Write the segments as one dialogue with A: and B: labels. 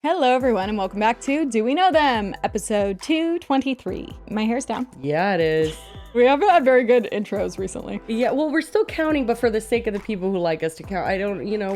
A: Hello, everyone, and welcome back to Do We Know Them, episode 223. My hair's down.
B: Yeah, it is.
A: We haven't had very good intros recently.
B: Yeah, well, we're still counting, but for the sake of the people who like us to count,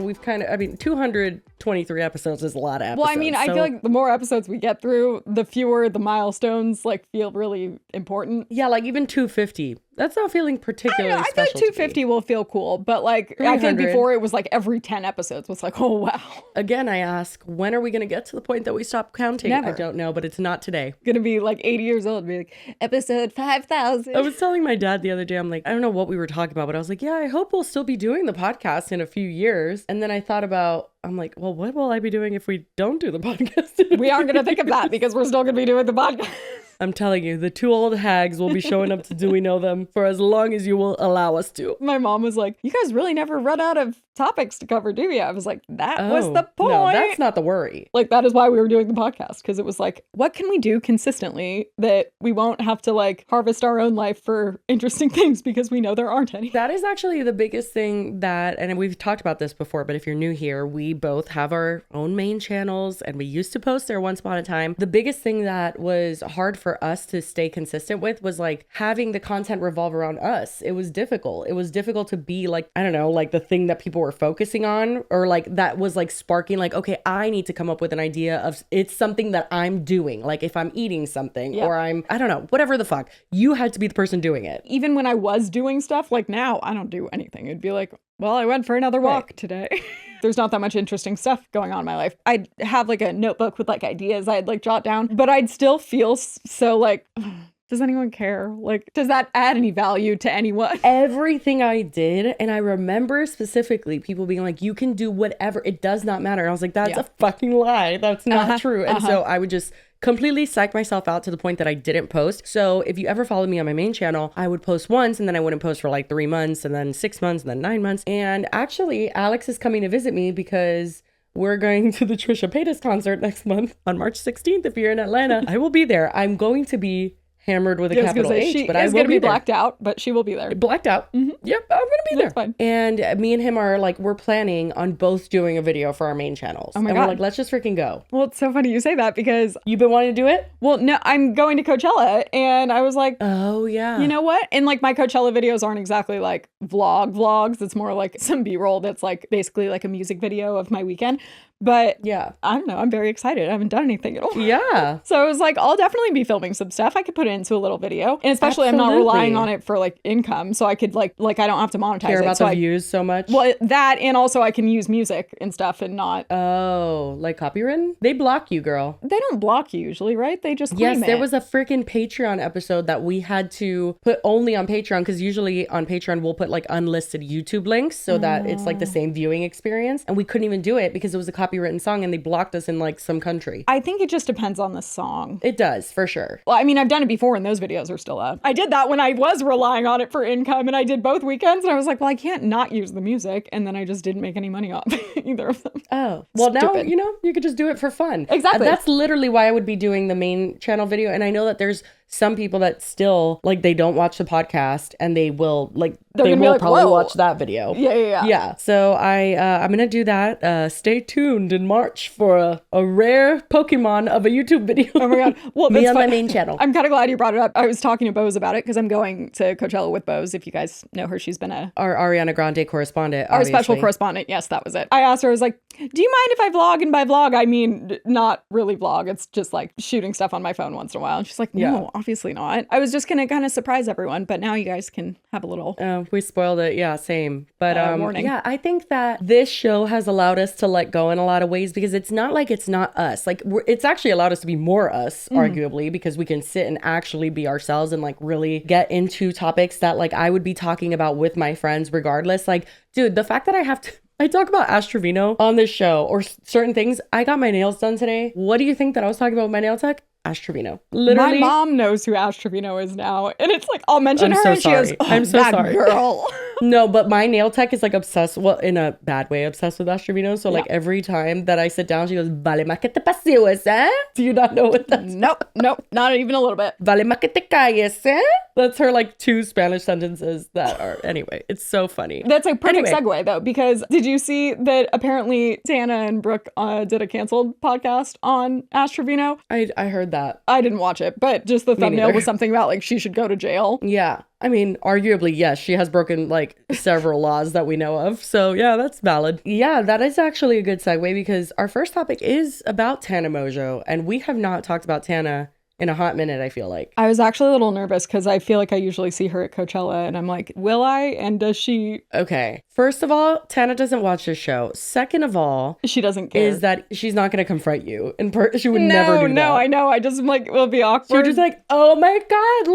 B: we've 223 episodes is a lot of episodes.
A: Well, I mean, I feel like the more episodes we get through, the fewer the milestones, feel really important.
B: Yeah, even 250. That's not feeling particularly
A: I
B: special.
A: feel like 250 will feel cool, but I feel like before it was every 10 episodes was oh, wow.
B: Again, I ask, when are we going to get to the point that we stop counting?
A: Never.
B: I don't know, but it's not today.
A: Gonna be 80 years old and be episode 5,000.
B: I was telling my dad the other day, I don't know what we were talking about, but I was like, yeah, I hope we'll still be doing the podcast in a few years. And then I thought about, well, what will I be doing if we don't do the podcast?
A: We aren't going to think of that because we're still going to be doing the podcast.
B: I'm telling you, the two old hags will be showing up to Do We Know Them for as long as you will allow us to.
A: My mom was like, you guys really never run out of topics to cover, do you? I was like, that was the point.
B: No, that's not the worry.
A: That is why we were doing the podcast, because it was what can we do consistently that we won't have to harvest our own life for interesting things because we know there aren't any.
B: That is actually the biggest thing and we've talked about this before, but if you're new here, we both have our own main channels and we used to post there once upon a time. The biggest thing that was hard for us to stay consistent with was having the content revolve around us. It was difficult. It was difficult to be the thing that people were focusing on, or that was sparking okay, I need to come up with an idea of it's something that I'm doing. If I'm eating something or I don't know, whatever the fuck, you had to be the person doing it.
A: Even when I was doing stuff, now I don't do anything. It'd be well, I went for another walk today. There's not that much interesting stuff going on in my life. I'd have a notebook with ideas I'd jot down, but I'd still feel so does anyone care? Does that add any value to anyone?
B: Everything I did, and I remember specifically people being you can do whatever, it does not matter. And I was that's a fucking lie. That's not true. And so I would just completely psych myself out to the point that I didn't post. So if you ever follow me on my main channel, I would post once and then I wouldn't post for 3 months and then 6 months and then 9 months. And actually, Alex is coming to visit me because we're going to the Trisha Paytas concert next month on March 16th. If you're in Atlanta, I will be there. I'm going to be hammered with a capital H, but I will be
A: blacked out, but she will be there.
B: Blacked out. Mm-hmm. Yep, I'm gonna be there.
A: Fine.
B: And me and him are we're planning on both doing a video for our main channels.
A: Oh my
B: God.
A: God.
B: We're let's just freaking go.
A: Well, it's so funny you say that because
B: you've been wanting to do it?
A: Well, no, I'm going to Coachella and I was
B: oh yeah.
A: You know what? And my Coachella videos aren't exactly vlogs. It's more some B-roll that's basically a music video of my weekend. But yeah, I don't know. I'm very excited. I haven't done anything at all.
B: Yeah.
A: So I was I'll definitely be filming some stuff. I could put it into a little video. And especially I'm not relying on it for income. So I could I don't have to monetize
B: care
A: it.
B: about the views so much.
A: Well, that, and also I can use music and stuff and not.
B: Oh, copywritten? They block you, girl.
A: They don't block you usually, right? They just claim
B: Yes, there was a freaking Patreon episode that we had to put only on Patreon, because usually on Patreon we'll put unlisted YouTube links so that it's the same viewing experience. And we couldn't even do it because it was a copywritten song and they blocked us in some country.
A: I think it just depends on the song.
B: It does, for sure.
A: Well, I mean, I've done it before and those videos are still up. I did that when I was relying on it for income, and I did both weekends and I was well, I can't not use the music, and then I just didn't make any money off either of them.
B: Oh, well,
A: Stupid.
B: Now, you could just do it for fun.
A: Exactly.
B: That's literally why I would be doing the main channel video. And I know that there's some people that still they don't watch the podcast and they will they will probably watch that video.
A: Yeah.
B: So I'm gonna do that. Stay tuned in March for a rare Pokemon of a YouTube video.
A: Oh my God. Well,
B: me on my main channel.
A: I'm kind of glad you brought it up. I was talking to Bose about it because I'm going to Coachella with Bose. If you guys know her, she's been
B: our Ariana Grande correspondent.
A: Our special correspondent. Yes, that was it. I asked her, I was do you mind if I vlog? And by vlog, I mean not really vlog. It's just shooting stuff on my phone once in a while. And she's no, obviously not. I was just going to kind of surprise everyone, but now you guys can have a little.
B: We spoiled it. Yeah, same. But
A: warning.
B: Yeah, I think that this show has allowed us to let go in a lot of ways, because it's not it's not us. It's actually allowed us to be more us, arguably, because we can sit and actually be ourselves and really get into topics that I would be talking about with my friends regardless. Dude, the fact that I talk about Ash Trevino on this show or certain things. I got my nails done today. What do you think that I was talking about with my nail tech? Ash Trevino. Literally.
A: My mom knows who Ash Trevino is now. And it's like, I'll mention
B: I'm
A: her
B: so
A: and
B: sorry.
A: she goes, oh,
B: I'm so
A: that
B: sorry.
A: girl.
B: No, but my nail tech is like obsessed, well, in a bad way, obsessed with Ash Trevino. So like every time that I sit down, she goes, vale más que te pasees, eh? Do you not know what that's?
A: Nope, not even a little bit.
B: Vale más que te calles, eh? That's her like 2 Spanish sentences that are, anyway, it's so funny.
A: That's a perfect segue though, because did you see that apparently Tana and Brooke did a canceled podcast on Ash Trevino?
B: I heard that.
A: I didn't watch it, but just the thumbnail was something about like she should go to jail.
B: Yeah. I mean, arguably, yes, she has broken like several laws that we know of. So yeah, that's valid. Yeah, that is actually a good segue because our first topic is about Tana Mongeau, and we have not talked about Tana in a hot minute, I feel like.
A: I was actually a little nervous because I feel like I usually see her at Coachella and I'm like, will I? And does she?
B: Okay. First of all, Tana doesn't watch this show. Second of all,
A: she doesn't care.
B: Is that she's not going to confront you. She would never do that.
A: No, I know. I just like, will be awkward.
B: She would just like, oh my God,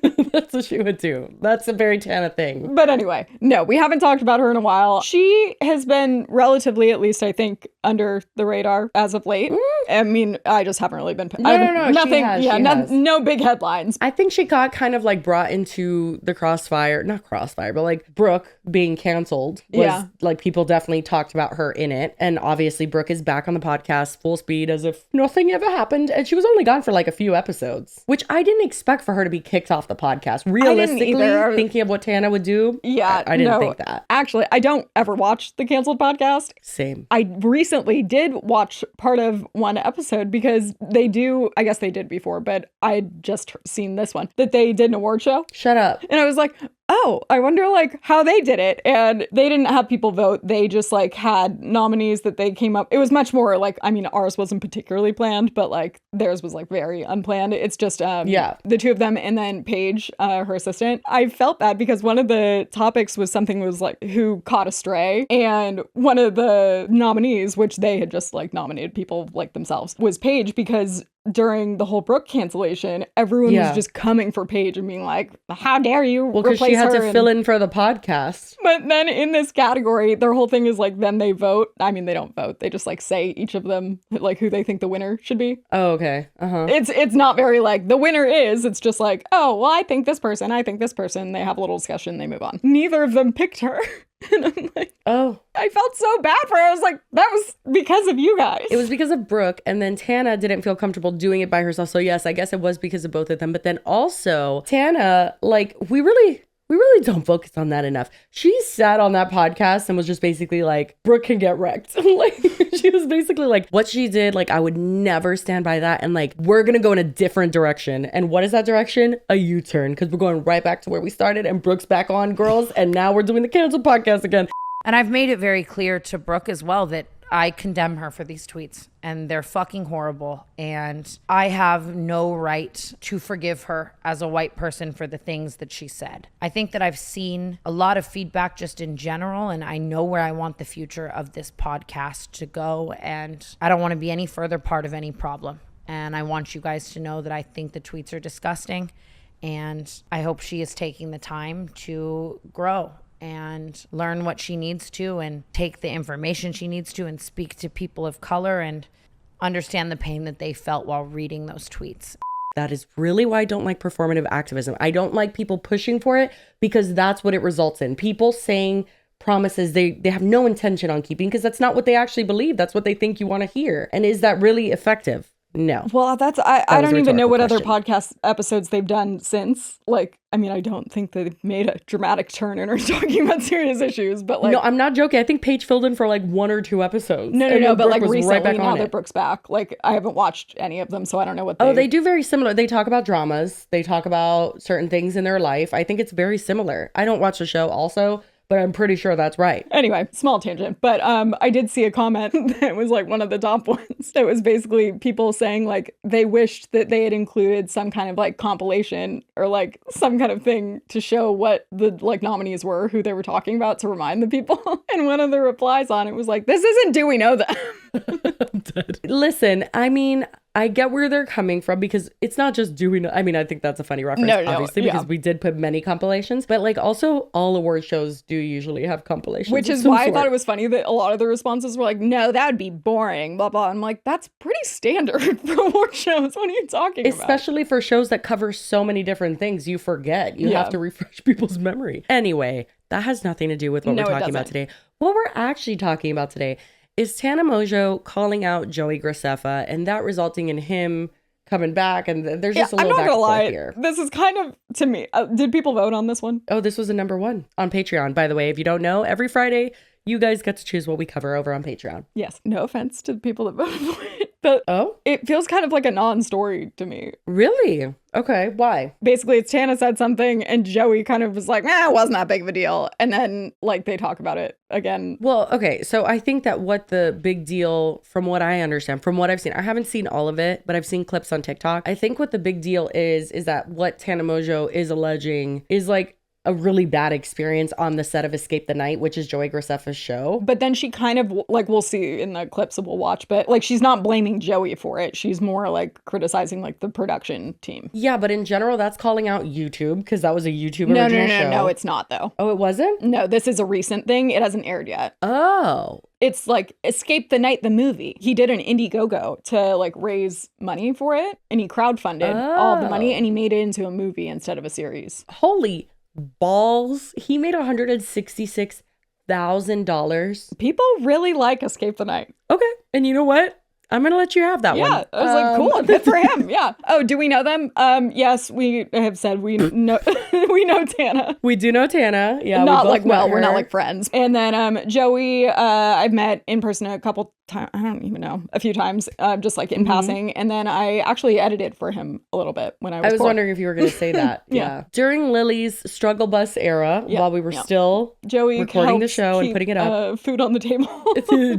B: Lily. That's what she would do. That's a very Tana thing.
A: But anyway, no, we haven't talked about her in a while. She has been relatively, at least I think, under the radar as of late. I mean, I just haven't really been.
B: No.
A: Nothing.
B: She has.
A: No big headlines.
B: I think she got kind of like brought into the crossfire, not crossfire, but like Brooke being canceled was like people definitely talked about her in it. And obviously Brooke is back on the podcast full speed as if nothing ever happened. And she was only gone for like a few episodes, which I didn't expect for her to be kicked off the podcast. Realistically, thinking of what Tana would do.
A: Yeah,
B: I didn't think that.
A: Actually, I don't ever watch the canceled podcast.
B: Same.
A: I recently did watch part of one episode because they do, I guess they did before, but I'd just seen this one, that they did an award show.
B: Shut up.
A: And I was like, oh, I wonder like how they did it. And they didn't have people vote. They just like had nominees that they came up. It was much more like, I mean, ours wasn't particularly planned, but like theirs was like very unplanned. It's just the two of them and then Paige, her assistant. I felt bad because one of the topics was something was like who caught a stray. And one of the nominees, which they had just like nominated people like themselves, was Paige because during the whole Brooke cancellation, everyone was just coming for Paige and being like, how dare you replace her?
B: Well, because she had to fill in for the podcast.
A: But then in this category, their whole thing is like, then they vote. I mean, they don't vote. They just like say each of them, like who they think the winner should be.
B: Oh, okay. Uh-huh.
A: It's not very like, the winner is. It's just like, oh, well, I think this person. I think this person. They have a little discussion. They move on. Neither of them picked her. And I'm like,
B: oh,
A: I felt so bad for her. I was like, that was because of you guys.
B: It was because of Brooke, and then Tana didn't feel comfortable doing it by herself. So yes, I guess it was because of both of them. But then also Tana, like we really don't focus on that enough. She sat on that podcast and was just basically like, Brooke can get wrecked. Like she was basically like, what she did, like I would never stand by that. And like, we're going to go in a different direction. And what is that direction? A U-turn. Because we're going right back to where we started and Brooke's back on, girls. And now we're doing the canceled podcast again.
C: And I've made it very clear to Brooke as well that I condemn her for these tweets and they're fucking horrible. And I have no right to forgive her as a white person for the things that she said. I think that I've seen a lot of feedback just in general, and I know where I want the future of this podcast to go. And I don't want to be any further part of any problem. And I want you guys to know that I think the tweets are disgusting. And I hope she is taking the time to grow and learn what she needs to and take the information she needs to and speak to people of color and understand the pain that they felt while reading those tweets.
B: That is really why I don't like performative activism. I don't like people pushing for it because that's what it results in. People saying promises they have no intention on keeping because that's not what they actually believe. That's what they think you want to hear. And is that really effective? No.
A: Well, I don't even know what other podcast episodes they've done since. Like, I mean, I don't think they've made a dramatic turn and are talking about serious issues, but like...
B: No, I'm not joking. I think Paige filled in for like 1 or 2 episodes.
A: No, but like recently, now that Brooke's back, like I haven't watched any of them, so I don't know what they...
B: Oh, they do very similar. They talk about dramas. They talk about certain things in their life. I think it's very similar. I don't watch the show also, but I'm pretty sure that's right.
A: Anyway, small tangent, but I did see a comment that was like one of the top ones. It was basically people saying like they wished that they had included some kind of like compilation or like some kind of thing to show what the like nominees were, who they were talking about to remind the people. And one of the replies on it was like, this isn't Do We Know Them?
B: I'm dead. Listen, I mean, I get where they're coming from because it's not just doing, I mean, I think that's a funny reference, obviously, because we did put many compilations, but like also all award shows do usually have compilations.
A: Which is why I thought it was funny that a lot of the responses were like, no, that would be boring, blah, blah. I'm like, that's pretty standard for award shows. What are you talking about?
B: Especially for shows that cover so many different things, you forget. You have to refresh people's memory. Anyway, that has nothing to do with what we're talking about today. What we're actually talking about today is Tana Mongeau calling out Joey Graceffa and that resulting in him coming back. And there's just a little back and forth here.
A: This is kind of, to me, did people vote on this one?
B: Oh, this was a #1 on Patreon. By the way, if you don't know, every Friday, you guys get to choose what we cover over on Patreon.
A: Yes. No offense to the people that voted for it. But it feels kind of like a non-story to me.
B: Really? Okay. Why?
A: Basically, it's Tana said something and Joey kind of was like, it wasn't that big of a deal. And then like they talk about it again.
B: Well, okay. So I think that what the big deal, from what I understand, from what I've seen, I haven't seen all of it, but I've seen clips on TikTok. I think what the big deal is that what Tana Mongeau is alleging is like a really bad experience on the set of Escape the Night, which is Joey Graceffa's show.
A: But then she kind of, like, we'll see in the clips that we'll watch, but like she's not blaming Joey for it. She's more like criticizing like the production team.
B: Yeah, but in general, that's calling out YouTube because that was a YouTube original show.
A: No, it's not though.
B: Oh, it wasn't?
A: No, this is a recent thing. It hasn't aired yet.
B: Oh.
A: It's like Escape the Night, the movie. He did an Indiegogo to like raise money for it and he crowdfunded all the money and he made it into a movie instead of a series.
B: Holy balls. He made $166,000.
A: People really like Escape the Night.
B: Okay. And you know what? I'm going to let you have that one.
A: Yeah. I was like, cool. Good for him. Yeah. Oh, do we know them? Yes, we have said we know we know Tana.
B: We do know Tana. Yeah.
A: Not like, well, we're not like friends. And then Joey, I've met in person a couple times. I don't even know. A few times, just like in passing. And then I actually edited for him a little bit when I was
B: wondering if you were going to say that. Yeah. During Lily's struggle bus era, while we were still
A: Joey
B: recording the show and putting it up.
A: Food on the table.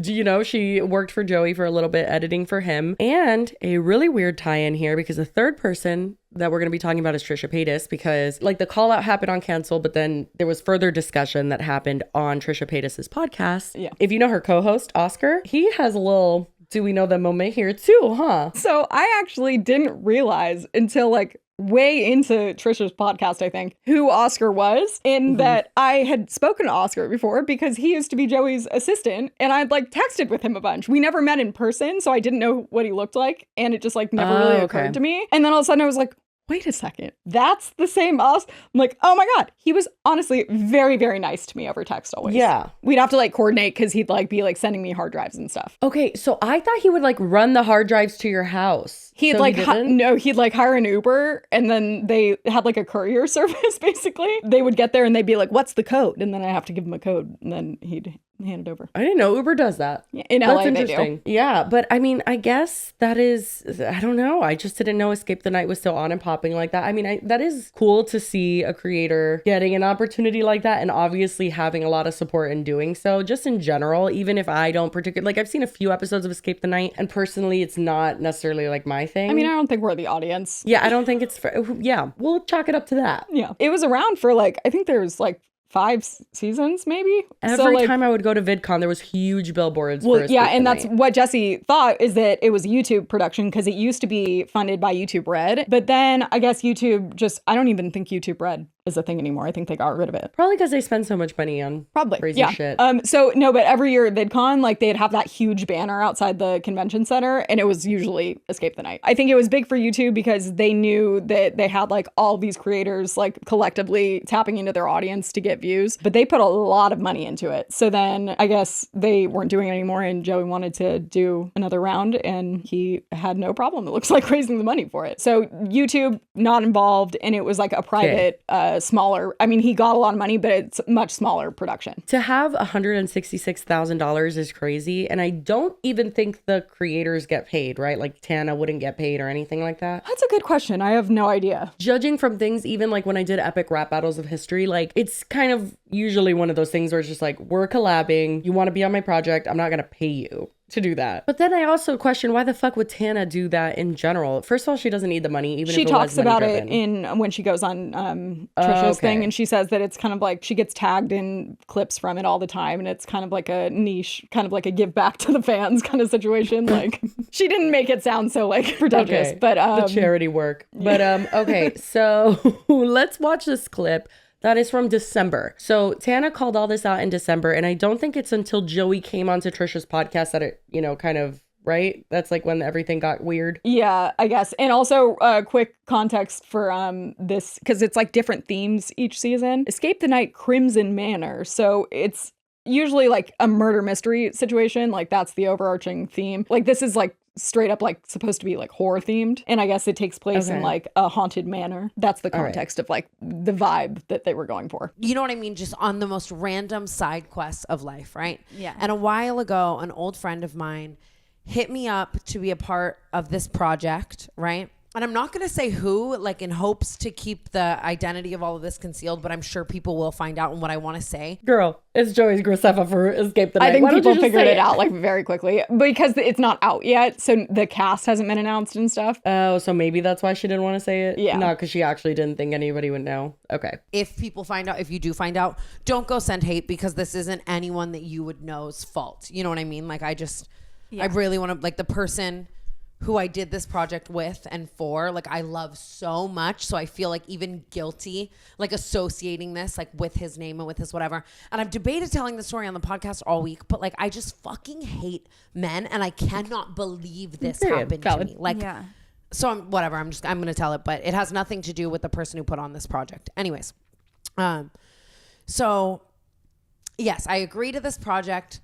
B: You know, she worked for Joey for a little bit, editing for him. And a really weird tie-in here because the third person that we're going to be talking about is Trisha Paytas, because like the call out happened on Cancel, but then there was further discussion that happened on Trisha Paytas's podcast. Yeah. If you know her co-host, Oscar, he has a little do we know them moment here too, huh?
A: So I actually didn't realize until like way into Trisha's podcast, I think, who Oscar was, in that I had spoken to Oscar before because he used to be Joey's assistant and I'd like texted with him a bunch. We never met in person, so I didn't know what he looked like and it just like never really occurred to me. And then all of a sudden I was like, wait a second, that's the same us? I'm like, oh my God. He was honestly very, very nice to me over text always.
B: Yeah.
A: We'd have to like coordinate because he'd like be like sending me hard drives and stuff.
B: Okay, so I thought he would like run the hard drives to your house.
A: He'd like, he'd like hire an Uber and then they had like a courier service basically. They would get there and they'd be like, what's the code? And then I have to give him a code and then he'd hand it over.
B: I didn't know Uber does that.
A: Yeah, in LA,
B: that's interesting. They do. Yeah, but I mean, I guess that is, I don't know. I just didn't know Escape the Night was still on and popping like that. I mean, that is cool to see a creator getting an opportunity like that and obviously having a lot of support in doing so. Just in general, even if I don't particularly, like I've seen a few episodes of Escape the Night and personally it's not necessarily like my thing.
A: I mean, I don't think we're the audience.
B: Yeah, I don't think it's, yeah, we'll chalk it up to that.
A: Yeah. It was around for like, I think there's like 5 seasons maybe.
B: Every time I would go to VidCon, there was huge billboards.
A: Well, yeah, and that's what Jesse thought, is that it was a YouTube production because it used to be funded by YouTube Red. But then I guess YouTube just, I don't even think YouTube Red is a thing anymore. I think they got rid of it.
B: Probably because they spend so much money on crazy shit.
A: So no, but every year at VidCon, like they'd have that huge banner outside the convention center and it was usually Escape the Night. I think it was big for YouTube because they knew that they had like all these creators like collectively tapping into their audience to get views, but they put a lot of money into it. So then I guess they weren't doing it anymore and Joey wanted to do another round and he had no problem, it looks like, raising the money for it. So YouTube not involved and it was like a private smaller, I mean, he got a lot of money, but it's much smaller production.
B: To have $166,000 is crazy. And I don't even think the creators get paid, right? Like Tana wouldn't get paid or anything like that.
A: That's a good question. I have no idea.
B: Judging from things, even like when I did Epic Rap Battles of History, like it's kind of usually one of those things where it's just like, we're collabing. You want to be on my project. I'm not going to pay you. to do that. But then I also question, why the fuck would Tana do that in general? First of all, she doesn't need the money, even
A: she
B: if it
A: talks
B: was money
A: about
B: driven.
A: it in when she goes on Trisha's thing, and she says that it's kind of like she gets tagged in clips from it all the time, and it's kind of like a niche, kind of like a give back to the fans kind of situation. Like she didn't make it sound so like pretentious, but
B: the charity work. But okay, so let's watch this clip. That is from December. So Tana called all this out in December, and I don't think it's until Joey came onto Trisha's podcast that it, kind of, right? That's like when everything got weird.
A: Yeah, I guess. And also quick context for this, because it's like different themes each season. Escape the Night Crimson Manor. So it's usually like a murder mystery situation. Like that's the overarching theme. Like this is like straight up like supposed to be like horror themed, and I guess it takes place in like a haunted manor. That's the context of like the vibe that they were going for.
D: You know what I mean? Just on the most random side quests of life, right?
E: Yeah.
D: And a while ago, an old friend of mine hit me up to be a part of this project, right? And I'm not going to say who, like in hopes to keep the identity of all of this concealed, but I'm sure people will find out. And what I want to say,
B: girl, it's Joey's Graceffa for Escape the Night.
A: I think people figured it out like very quickly because it's not out yet. So the cast hasn't been announced and stuff.
B: Oh, so maybe that's why she didn't want to say it?
A: Yeah.
B: Not because she actually didn't think anybody would know. Okay.
D: if people find out, if you do find out, don't go send hate, because this isn't anyone that you would know's fault. You know what I mean? Like I really want to, like the person who I did this project with and for, like I love so much. So I feel like even guilty, like associating this like with his name and with his whatever. And I've debated telling the story on the podcast all week, but like I just fucking hate men, and I cannot believe this happened to me. Like, so I'm going to tell it, but it has nothing to do with the person who put on this project. Anyways. So yes, I agreed to this project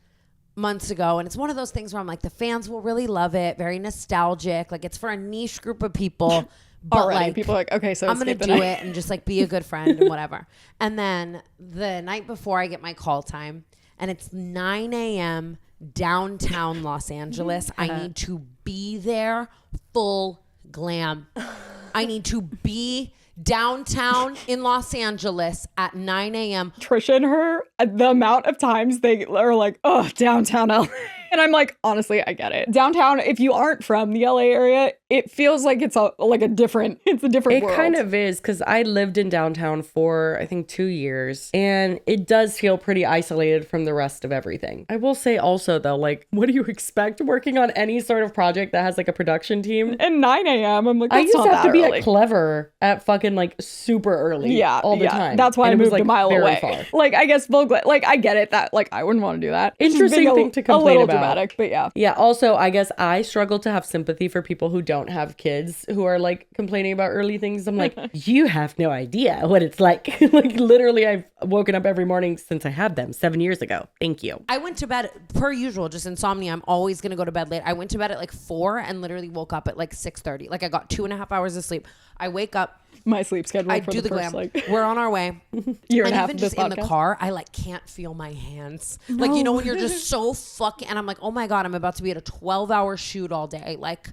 D: months ago, and it's one of those things where I'm like, the fans will really love it, very nostalgic, like it's for a niche group of people, but
A: already
D: like
A: people are like, okay, so
D: I'm gonna do it and just like be a good friend and whatever. And then the night before I get my call time, and it's 9 a.m. downtown Los Angeles. I need to be there full glam. I need to be downtown in Los Angeles at 9 a.m.
A: Trisha and her, the amount of times they are like, oh, downtown LA. And I'm like, honestly, I get it. Downtown, if you aren't from the LA area, it feels like it's a different world.
B: It kind of is, because I lived in downtown for, I think, 2 years, and it does feel pretty isolated from the rest of everything. I will say also, though, like, what do you expect working on any sort of project that has like a production team?
A: And 9 a.m., I'm like, that's
B: I used
A: not
B: to have
A: that
B: to be
A: early.
B: at Clever at fucking like super early all the time.
A: That's why
B: and
A: I
B: it was,
A: moved
B: like,
A: a mile
B: very
A: away.
B: Far.
A: Like, I guess like I get it that like I wouldn't want to do that. It's just
B: Interesting
A: being
B: thing to
A: a
B: complain
A: little
B: about.
A: dramatic, but yeah.
B: Yeah, also, I guess I struggle to have sympathy for people who don't have kids who are like complaining about early things. I'm like, you have no idea what it's like. Like literally, I've woken up every morning since I had them 7 years ago. Thank you.
D: I went to bed per usual, just insomnia. I'm always going to go to bed late. I went to bed at like 4 and literally woke up at like 6:30. Like I got 2.5 hours of sleep. I wake up.
A: My sleep schedule
D: I
A: for
D: do the
A: first,
D: glam.
A: like
D: We're on our way.
A: year and a half
D: even
A: of this
D: just in the
A: podcast.
D: car, I like can't feel my hands. Like, you know, when you're just so fucking, and I'm like, oh my God, I'm about to be at a 12-hour shoot all day. Like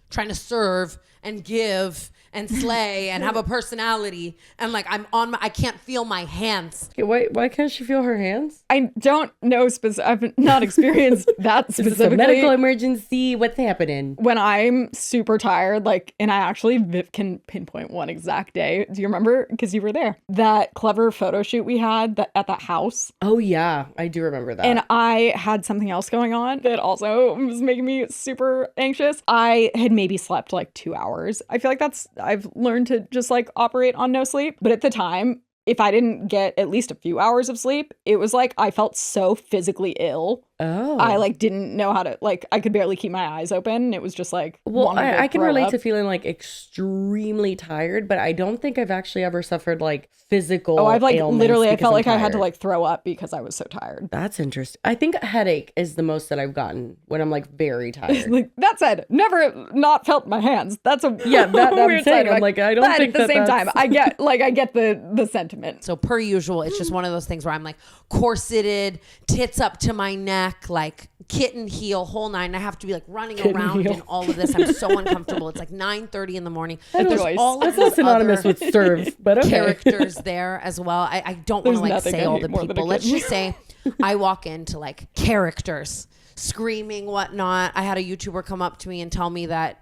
D: trying to serve and give and slay and have a personality. And like, I can't feel my hands.
B: Okay, why can't she feel her hands?
A: I don't know I've not experienced that
B: Is this a
A: specifically.
B: medical emergency? What's happening?
A: When I'm super tired, like, and I actually can pinpoint one exact day. Do you remember? Because you were there. That clever photo shoot we had at that house.
B: Oh yeah, I do remember that.
A: And I had something else going on that also was making me super anxious. I had maybe slept like 2 hours. I feel like I've learned to just like operate on no sleep. But at the time, if I didn't get at least a few hours of sleep, it was like I felt so physically ill.
B: Oh.
A: I like didn't know how to, like, I could barely keep my eyes open. It was just like,
B: well,
A: wanted to
B: I can
A: throw
B: relate
A: up.
B: to feeling like extremely tired, but I don't think I've actually ever suffered like physical
A: Oh, I've like
B: ailments
A: literally, I
B: because
A: felt
B: I'm
A: like I had to
B: tired.
A: like throw up because I was so tired.
B: That's interesting. I think a headache is the most that I've gotten when I'm like very tired.
A: Like that said, never not felt my hands. That's a
B: Yeah, that I'm
A: weird
B: saying.
A: side
B: I'm like, I don't
A: but
B: think
A: at the
B: that
A: same
B: that's-
A: time, I get the sentiment.
D: So per usual, it's just one of those things where I'm like corseted, tits up to my neck, like kitten heel, whole nine. I have to be like running around
B: heel.
D: in all of this. I'm so uncomfortable. It's like 9:30 in the morning. There's
A: Choice.
D: all of
B: That's not
D: these
B: synonymous
D: other
B: with serve, but okay.
D: characters there as well. I don't want
A: There's
D: to like
A: nothing
D: say
A: I
D: all
A: hate
D: the
A: more than a
D: people. Let's
A: kitten.
D: just say I walk into like characters. screaming, whatnot. I had a YouTuber come up to me and tell me that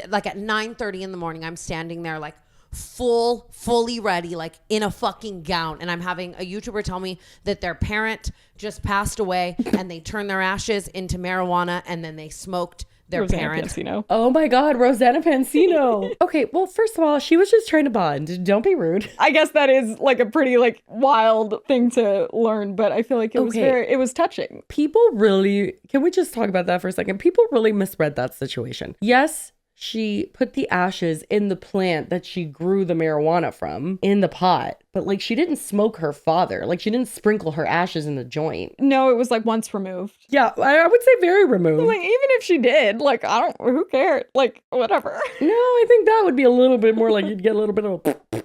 D: like at 9:30 in the morning, I'm standing there like fully ready, like in a fucking gown. And I'm having a YouTuber tell me that their parent just passed away and they turned their ashes into marijuana and then they smoked their
A: Rosanna
D: parent.
A: Pansino.
B: Oh my God, Rosanna Pansino. Okay, well, first of all, she was just trying to bond. Don't be rude.
A: I guess that is like a pretty like wild thing to learn, but I feel like it was touching.
B: People really, can we just talk about that for a second? People really misread that situation. Yes, she put the ashes in the plant that she grew the marijuana from in the pot, but like she didn't smoke her father. Like she didn't sprinkle her ashes in the joint.
A: No, it was like once removed.
B: Yeah, I would say very removed.
A: Like even if she did, like who cared? Like whatever.
B: No, I think that would be a little bit more like you'd get a little bit of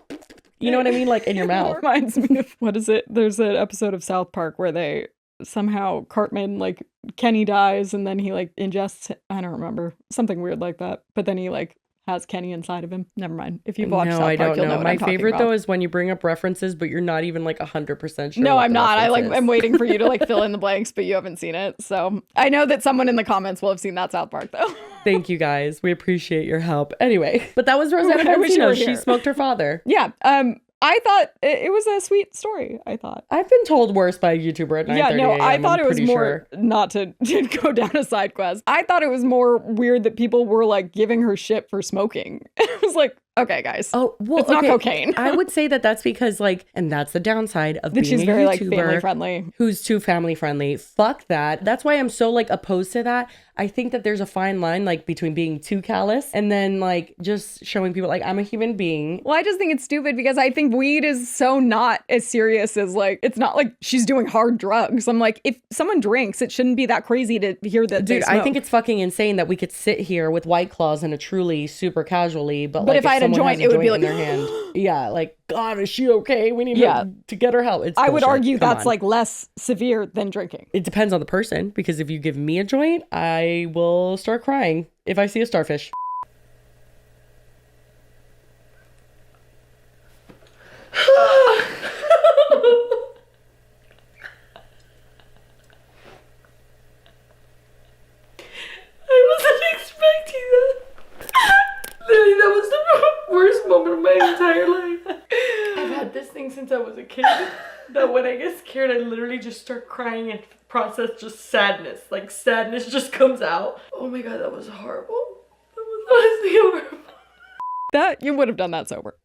B: you know what I mean? Like in your mouth.
A: It reminds me of, what is it? There's an episode of South Park where they somehow Cartman, like Kenny dies and then he like ingests, I don't remember, something weird like that. But then he like has Kenny inside of him. Never mind. If you've watched South Park, you'll know what
B: My
A: I'm talking
B: favorite
A: about.
B: though is when you bring up references, but you're not even like 100% sure.
A: No, I'm not. I'm waiting for you to like fill in the blanks, but you haven't seen it. So I know that someone in the comments will have seen that South Park though.
B: Thank you guys. We appreciate your help. Anyway, but that was Rosanna
A: I wish you were
B: Pansino. She
A: here.
B: smoked her father.
A: Yeah. I thought it was a sweet story. I thought.
B: I've been told worse by a YouTuber at 9:30
A: Yeah, no, I
B: a.m.,
A: thought
B: I'm
A: it was
B: pretty
A: more,
B: sure.
A: not to go down a side quest. I thought it was more weird that people were like giving her shit for smoking. It was like, okay, guys.
B: Oh, well,
A: it's not cocaine.
B: I would say that that's because like, and that's the downside of
A: That
B: being
A: she's
B: a
A: very like
B: YouTuber
A: family friendly.
B: who's too family friendly. Fuck that. That's why I'm so like opposed to that. I think that there's a fine line like between being too callous and then like just showing people like I'm a human being.
A: Well, I just think it's stupid because I think weed is so not as serious as like, it's not like she's doing hard drugs. I'm like, if someone drinks, it shouldn't be that crazy to hear that they
B: Dude,
A: smoke.
B: I think it's fucking insane that we could sit here with White Claws and a Truly super casually, but like
A: if I had a
B: someone
A: joint,
B: has
A: it would be
B: in
A: like,
B: their hand. Yeah, like, God, is she okay? We need
A: Yeah.
B: to get her help. It's
A: I would
B: bullshit.
A: argue
B: Come
A: that's
B: on.
A: like less severe than drinking.
B: It depends on the person, because if you give me a joint, I will start crying if I see a starfish. I wasn't expecting that. Literally, that was the worst moment of my entire life. I've had this thing since I was a kid. That when I get scared, I literally just start crying and process just sadness. Like sadness just comes out. Oh my God, that was horrible. That was honestly horrible.
A: That you would have done that sober.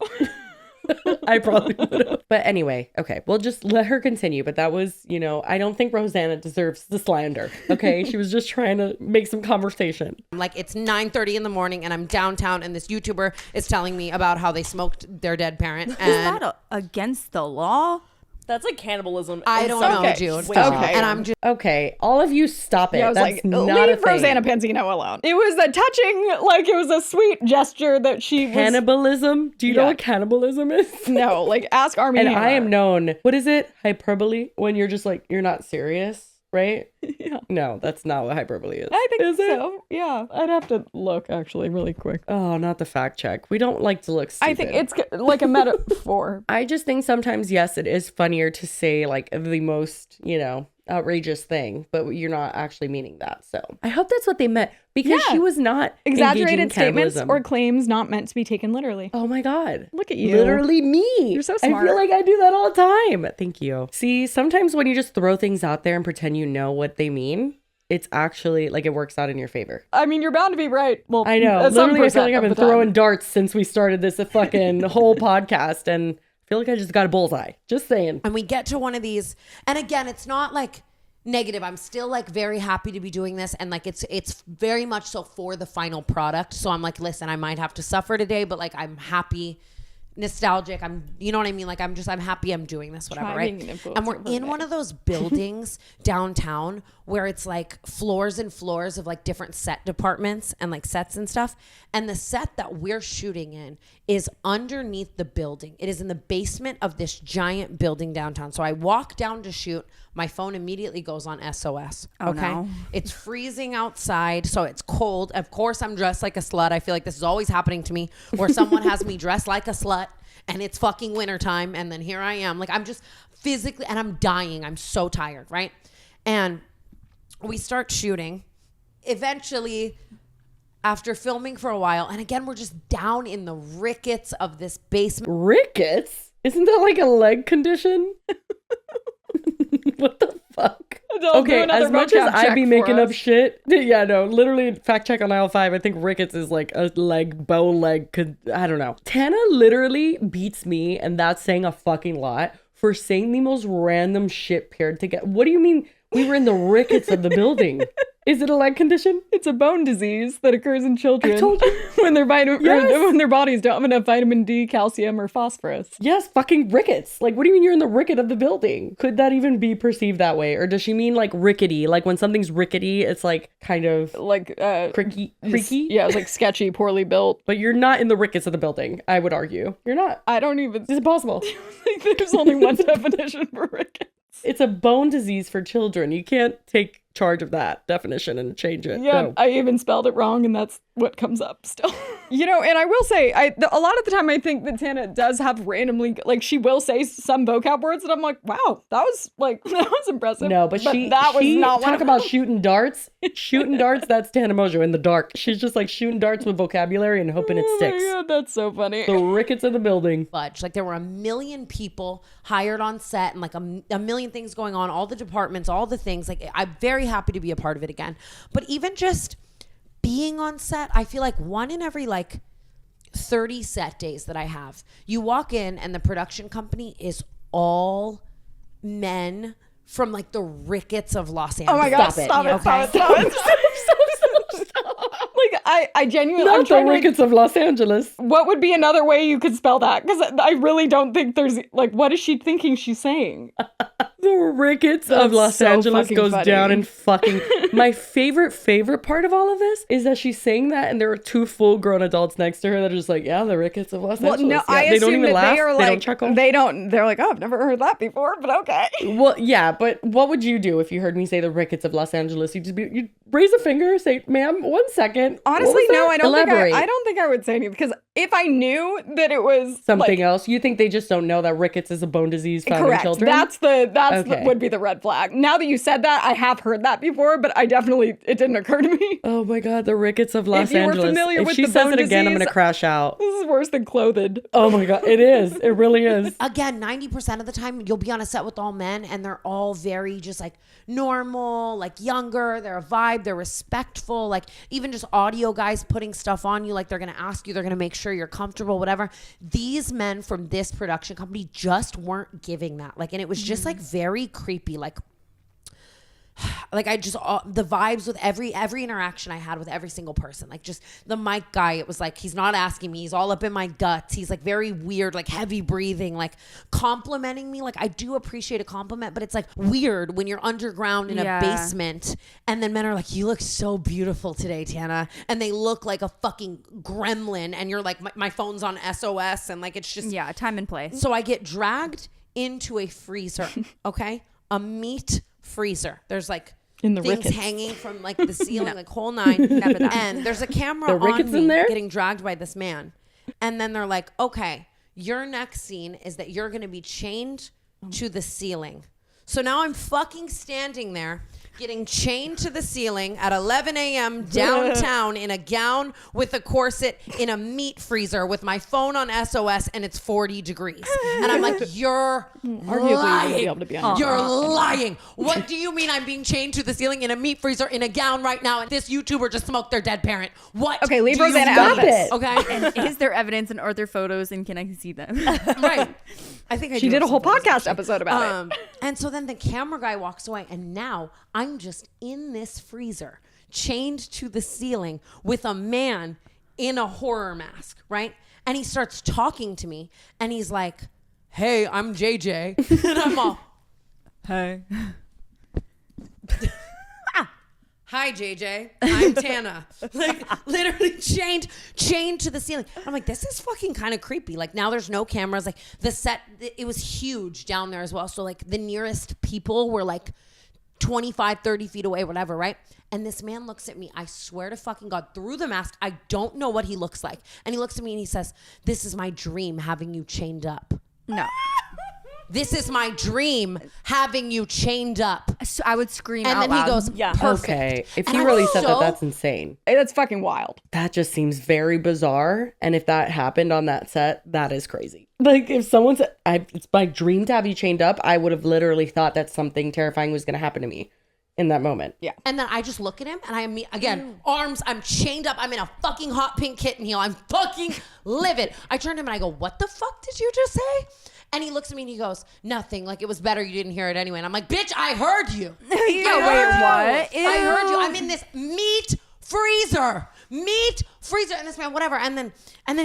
B: I probably would have. But anyway, okay, we'll just let her continue. But that was, you know, I don't think Rosanna deserves the slander. Okay, she was just trying to make some conversation.
D: Like it's 9:30 in the morning and I'm downtown and this YouTuber is telling me about how they smoked their dead parent. And
E: Is that against the law?
B: That's like cannibalism.
D: I don't know,
A: Okay.
D: Jude.
A: Okay.
D: And I'm just
B: Okay, all of you stop it.
A: Yeah, I was
B: That's
A: like,
B: not a
A: leave
B: thing.
A: Rosanna Pansino alone. It was a touching, like it was a sweet gesture that she was.
B: Cannibalism? Do you know
A: Yeah.
B: what cannibalism is?
A: No, like ask Army
B: And
A: Hammer.
B: I am known. What is it? Hyperbole? When you're just like, you're not serious, right?
A: Yeah.
B: No, that's not what hyperbole is.
A: I think
B: Is it?
A: so. Yeah, I'd have to look actually really quick.
B: Oh, not the fact check. We don't like to look stupid.
A: I think it's like a metaphor.
B: I just think sometimes, yes, it is funnier to say like the most, you know, outrageous thing, but you're not actually meaning that. So I hope that's what they meant, because
A: Yeah.
B: she was not engaging in
A: Exaggerated statements
B: cannibalism.
A: or claims not meant to be taken literally.
B: Oh my God.
A: Look at you.
B: Literally me.
A: You're so
B: I
A: smart.
B: feel like I do that all the time. Thank you. See, sometimes when you just throw things out there and pretend you know what they mean, it's actually like it works out in your favor.
A: I mean, you're bound to be right. Well,
B: I know.
A: some
B: Literally, I feel like
A: percent
B: I've been
A: of the time.
B: throwing darts since we started this fucking whole podcast, and I feel like I just got a bullseye. Just saying.
D: and we get to one of these, and again, it's not like negative. I'm still like very happy to be doing this, and like it's very much so for the final product. So I'm like, listen, I might have to suffer today, but like I'm happy, nostalgic. I'm, you know what I mean? Like I'm happy I'm doing this, whatever,
A: Try
D: right?
A: being an influencer
D: And we're
A: for a
D: in
A: day.
D: one of those buildings downtown where it's like floors and floors of like different set departments and like sets and stuff. And the set that we're shooting in is underneath the building. It is in the basement of this giant building downtown. So I walk down to shoot. My phone immediately goes on SOS.
E: Oh, no.
D: It's freezing outside, so it's cold. Of course, I'm dressed like a slut. I feel like this is always happening to me, where someone has me dressed like a slut, and it's fucking wintertime, and then here I am. Like, I'm just physically, and I'm dying. I'm so tired, right? And we start shooting. Eventually, after filming for a while, and again, we're just down in the rickets of this basement.
B: Rickets? Isn't that like a leg condition? What the fuck? Okay, as much as I be making up shit, yeah, no, literally fact check on aisle 5. I think rickets is like a bow leg. I don't know. Tana literally beats me, and that's saying a fucking lot, for saying the most random shit paired together. What do you mean we were in the rickets of the building? Is it a leg condition?
A: It's a bone disease that occurs in children
B: I told you.
A: when their when their bodies don't have enough vitamin D, calcium, or phosphorus.
B: Yes, fucking rickets. Like, what do you mean you're in the ricket of the building? Could that even be perceived that way? Or does she mean like rickety? Like when something's rickety, it's like kind of
A: like
B: creaky?
A: Yeah, it's like sketchy, poorly built.
B: But you're not in the rickets of the building, I would argue. You're not.
A: I don't even.
B: Is it possible?
A: Like, there's only one definition for rickets.
B: It's a bone disease for children. You can't take charge of that definition and change it.
A: Yeah,
B: No.
A: I even spelled it wrong, and that's what comes up still. You know, and I will say, a lot of the time I think that Tana does have randomly, like, she will say some vocab words that I'm like, wow, that was impressive.
B: No, but she
A: that was not one
B: talk
A: of
B: about
A: them.
B: shooting darts. Shooting darts, that's Tana Mongeau in the dark. She's just like shooting darts with vocabulary and hoping it sticks.
A: Oh my God, that's so funny.
B: The rickets of the building.
D: Fudge. Like there were a million people hired on set and like a million things going on, all the departments, all the things. Like I'm very happy to be a part of it again. But even just being on set, I feel like one in every like 30 set days that I have, you walk in and the production company is all men from like the rickets of Los Angeles.
A: Oh my God, stop it. Like, I genuinely...
B: Not the rickets of Los Angeles.
A: What would be another way you could spell that? Because I really don't think there's... Like, what is she thinking she's saying?
B: The rickets of Los Angeles goes
A: funny.
B: down in fucking... My favorite part of all of this is that she's saying that and there are two full-grown adults next to her that are just like, yeah, the rickets of Los Angeles.
A: No,
B: Yeah,
A: I
B: they
A: assume
B: don't even
A: that
B: laugh.
A: they are
B: They
A: like...
B: don't chuckle.
A: They're like, oh, I've never heard that before, but okay.
B: Well, yeah, but what would you do if you heard me say the rickets of Los Angeles? You'd raise a finger, say, ma'am, 1 second.
A: Honestly, no, I don't
B: Elaborate.
A: I don't think I would say anything, because if I knew that it was
B: Something
A: like,
B: else. You think they just don't know that rickets is a bone disease found in
A: correct.
B: children?
A: That's would be the red flag. Now that you said that, I have heard that before, but it didn't occur to me.
B: Oh my God, the rickets of Los
A: If you were
B: Angeles.
A: familiar
B: If
A: with
B: she
A: the
B: says
A: bone
B: it again, I'm
A: disease-
B: gonna crash out.
A: This is worse than clothed.
B: Oh my God, it is. It really is.
D: Again, 90% of the time you'll be on a set with all men and they're all very just like normal, like younger, they're a vibe, they're respectful, like even just audio guys putting stuff on you, like they're gonna ask you, they're gonna make sure you're comfortable, whatever. These men from this production company just weren't giving that, like, and it was just like very creepy, like I just the vibes with every interaction I had with every single person, like just the mic guy, it was like he's not asking me, he's all up in my guts, he's like very weird, like heavy breathing, like complimenting me. Like I do appreciate a compliment, but it's like weird when you're underground in a basement and then men are like, you look so beautiful today, Tana, and they look like a fucking gremlin and you're like, my phone's on SOS, and like it's just
E: time and place.
D: So I get dragged into a freezer, okay, a meat freezer. There's like
A: in the
D: things
A: rickets
D: hanging from like the ceiling, like whole nine. And there's a camera on me getting dragged by this man. And then they're like, okay, your next scene is that you're going to be chained to the ceiling. So now I'm fucking standing there getting chained to the ceiling at 11 a.m. downtown in a gown with a corset in a meat freezer with my phone on SOS and it's 40 degrees. And I'm like, you're lying. You're lying. What do you mean I'm being chained to the ceiling in a meat freezer in a gown right now and this YouTuber just smoked their dead parent? What?
A: Okay, leave
D: do you
A: Rosanna out of
D: want?
A: this.
D: Okay.
E: And is there evidence and are there photos and can I see them?
D: Right. I think
A: she did a whole podcast episode about it.
D: And so then the camera guy walks away and now I'm just in this freezer chained to the ceiling with a man in a horror mask, right? And he starts talking to me and he's like, hey, I'm JJ. And I'm all,
E: Hey.
D: hi, JJ. I'm Tana. Like literally chained to the ceiling. I'm like, this is fucking kind of creepy. Like now there's no cameras. Like the set, it was huge down there as well. So like the nearest people were like 25, 30 feet away, whatever, right? And this man looks at me, I swear to fucking God, through the mask. I don't know what he looks like. And he looks at me and he says, this is my dream, having you chained up.
E: No.
D: this is my dream having you chained up.
E: So I would scream
D: And
E: out
D: then
E: loud.
D: he goes, perfect.
B: Okay. If
D: And
B: he
D: I'm
B: really said that,
D: so-
B: that's insane.
A: That's fucking wild.
B: That just seems very bizarre. And if that happened on that set, that is crazy. Like, if someone said, it's my dream to have you chained up, I would have literally thought that something terrifying was going to happen to me in that moment.
A: Yeah.
D: And then I just look at him and again, arms, I'm chained up. I'm in a fucking hot pink kitten heel. I'm fucking livid. I turned to him and I go, what the fuck did you just say? And he looks at me and he goes, nothing. Like, it was better you didn't hear it anyway. And I'm like, bitch, I heard you.
E: Wait, what?
D: I heard you. I'm in this meat freezer. And this man, whatever. And then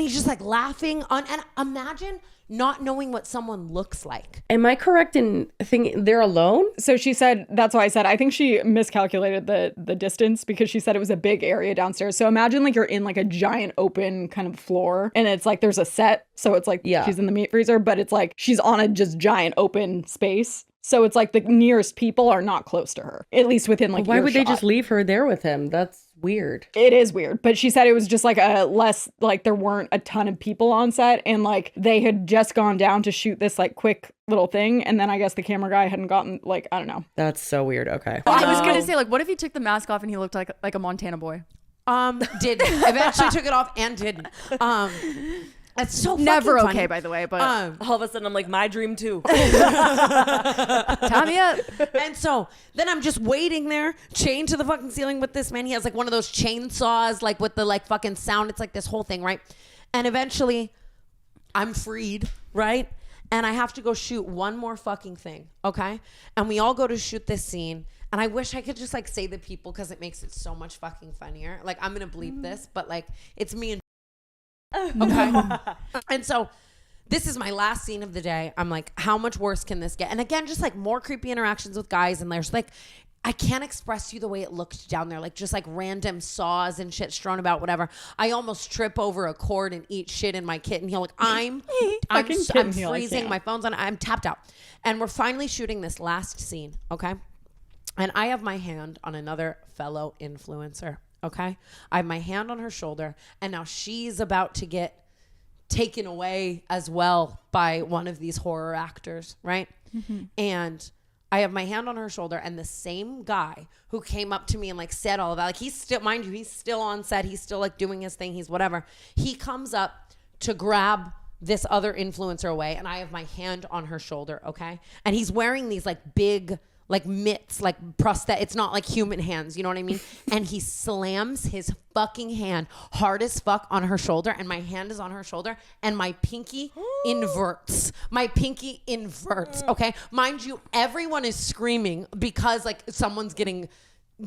D: he's just like laughing and imagine not knowing what someone looks like.
B: Am I correct in thinking they're alone?
A: So she said, that's why I said, I think she miscalculated the distance because she said it was a big area downstairs. So imagine like you're in like a giant open kind of floor and it's like there's a set. So it's like she's in the meat freezer, but it's like she's on a just giant open space. So it's like the nearest people are not close to her, at least within like
B: Why would they
A: earshot.
B: just leave her there with him? That's weird.
A: It is weird, but she said it was just like a less, like there weren't a ton of people on set and like they had just gone down to shoot this like quick little thing. And then I guess the camera guy hadn't gotten like, I don't know.
B: That's so weird. Okay.
E: I was gonna say, like, what if he took the mask off and he looked like a Montana boy?
D: Didn't. Eventually took it off and didn't. That's so
E: Never
D: fucking
E: okay,
D: funny.
E: by the way, but
F: All of a sudden, I'm like, my dream too.
E: tie me up.
D: And so then I'm just waiting there, chained to the fucking ceiling with this man. He has like one of those chainsaws, like with the like fucking sound. It's like this whole thing, right? And eventually I'm freed, right? And I have to go shoot one more fucking thing, okay? And we all go to shoot this scene. And I wish I could just like say the people because it makes it so much fucking funnier. Like, I'm going to bleep this, but like it's me and okay. And so this is my last scene of the day. I'm like, how much worse can this get? And again, just like more creepy interactions with guys. And there's like, I can't express to you the way it looked down there. Like just like random saws and shit strewn about, whatever. I almost trip over a cord and eat shit in my kitten heel. Like I'm freezing. My phone's on. I'm tapped out. And we're finally shooting this last scene. Okay. And I have my hand on another fellow influencer. Okay. I have my hand on her shoulder and now she's about to get taken away as well by one of these horror actors. Right. Mm-hmm. And I have my hand on her shoulder and the same guy who came up to me and like said all of that, like he's still, mind you, he's still on set. He's still like doing his thing. He's whatever. He comes up to grab this other influencer away and I have my hand on her shoulder. Okay. And he's wearing these like big, like mitts, like prosthetic. It's not like human hands, you know what I mean? And he slams his fucking hand hard as fuck on her shoulder and my hand is on her shoulder and my pinky inverts. Okay? Mind you, everyone is screaming because like someone's getting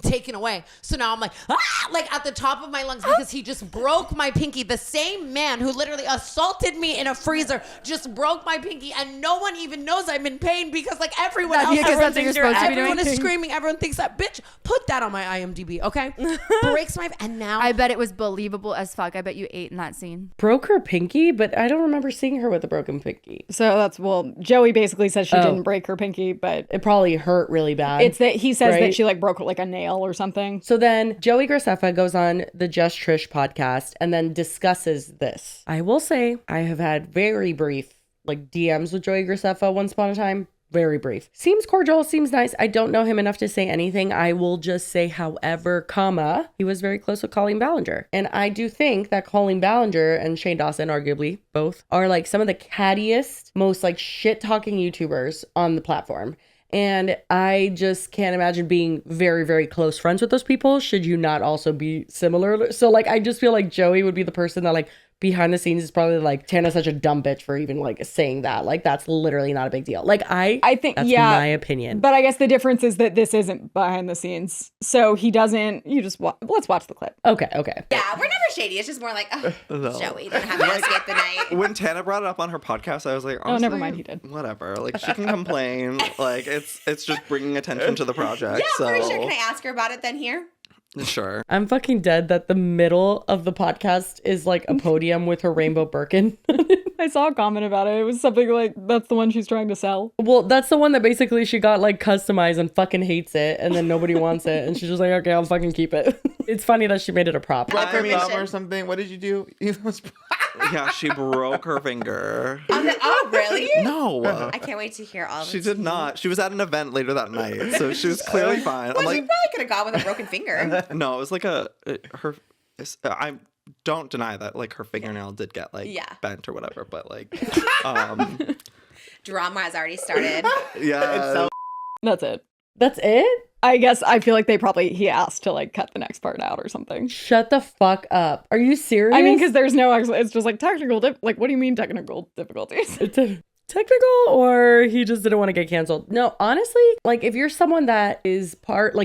D: taken away. So now I'm like, like at the top of my lungs because he just broke my pinky. The same man who literally assaulted me in a freezer just broke my pinky and no one even knows I'm in pain because like everyone else
E: because that's what you're supposed to be doing.
D: everyone is screaming. Everyone thinks that, bitch, put that on my IMDb, okay? Breaks my, and now
E: I bet it was believable as fuck. I bet you ate in that scene.
B: Broke her pinky, but I don't remember seeing her with a broken pinky.
A: So that's, well, Joey basically says she didn't break her pinky, but
B: It probably hurt really bad.
A: it's that he says
B: Right?
A: that she like broke like a nail or something.
B: So then Joey Graceffa goes on the Just Trish podcast and then discusses this. I will say I have had very brief like DMs with Joey Graceffa once upon a time. Very brief. Seems cordial, seems nice. I don't know him enough to say anything. I will just say, however, he was very close with Colleen Ballinger. And I do think that Colleen Ballinger and Shane Dawson, arguably both, are like some of the cattiest, most like shit-talking YouTubers on the platform. And I just can't imagine being very, very close friends with those people. Should you not also be similar? So like, I just feel like Joey would be the person that like behind the scenes is probably like, Tana's such a dumb bitch for even like saying that. Like, that's literally not a big deal. Like I think that's my opinion.
A: But I guess the difference is that this isn't behind the scenes. So he doesn't, let's watch the clip.
B: Okay.
G: Yeah, we're never shady. It's just more like, Joey didn't have to escape the night.
H: When Tana brought it up on her podcast, I was like, honestly,
A: never mind, he did.
H: Whatever. Like, she can complain. Like, it's just bringing attention to the project.
G: Yeah,
H: so.
G: for sure. Can I ask her about it then here?
H: Sure.
B: I'm fucking dead that the middle of the podcast is like a podium with her rainbow Birkin.
A: I saw a comment about it. It was something like, that's the one she's trying to sell.
B: Well, that's the one that basically she got like customized and fucking hates it. And then nobody wants it. And she's just like, okay, I'll fucking keep it. It's funny that she made it a prop.
H: Prime or something. What did you do? Yeah, she broke her finger.
G: Oh, really?
H: No.
G: I can't wait to hear all of it.
H: She did not. She was at an event later that night, so she was clearly fine.
G: Well, she probably could have gone with a broken finger.
H: No, it was like I don't deny that, like, her fingernail did get, like, bent or whatever, but, like,
G: Drama has already started.
H: yeah.
A: That's it.
B: That's it?
A: I guess I feel like he asked to like cut the next part out or something.
B: Shut the fuck up. Are you serious?
A: I mean, because there's no, it's just like technical, like, what do you mean technical difficulties?
B: Technical, or he just didn't want to get canceled? No, honestly, like, if you're someone that is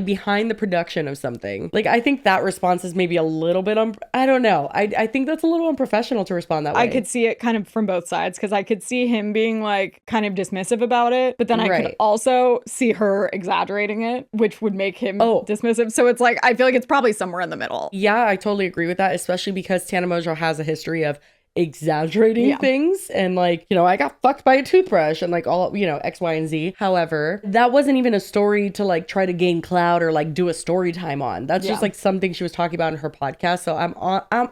B: behind the production of something, like, I think that response is maybe a little bit I don't know. I think that's a little unprofessional to respond that way.
A: I could see it kind of from both sides, because I could see him being like kind of dismissive about it, but then I could also see her exaggerating it, which would make him dismissive. So it's like, I feel like it's probably somewhere in the middle.
B: Yeah, I totally agree with that, especially because Tana Mongeau has a history of exaggerating things, and like, you know, I got fucked by a toothbrush and like all, you know, X, Y, and Z. However, that wasn't even a story to like try to gain clout or like do a story time on. That's just like something she was talking about in her podcast. So I'm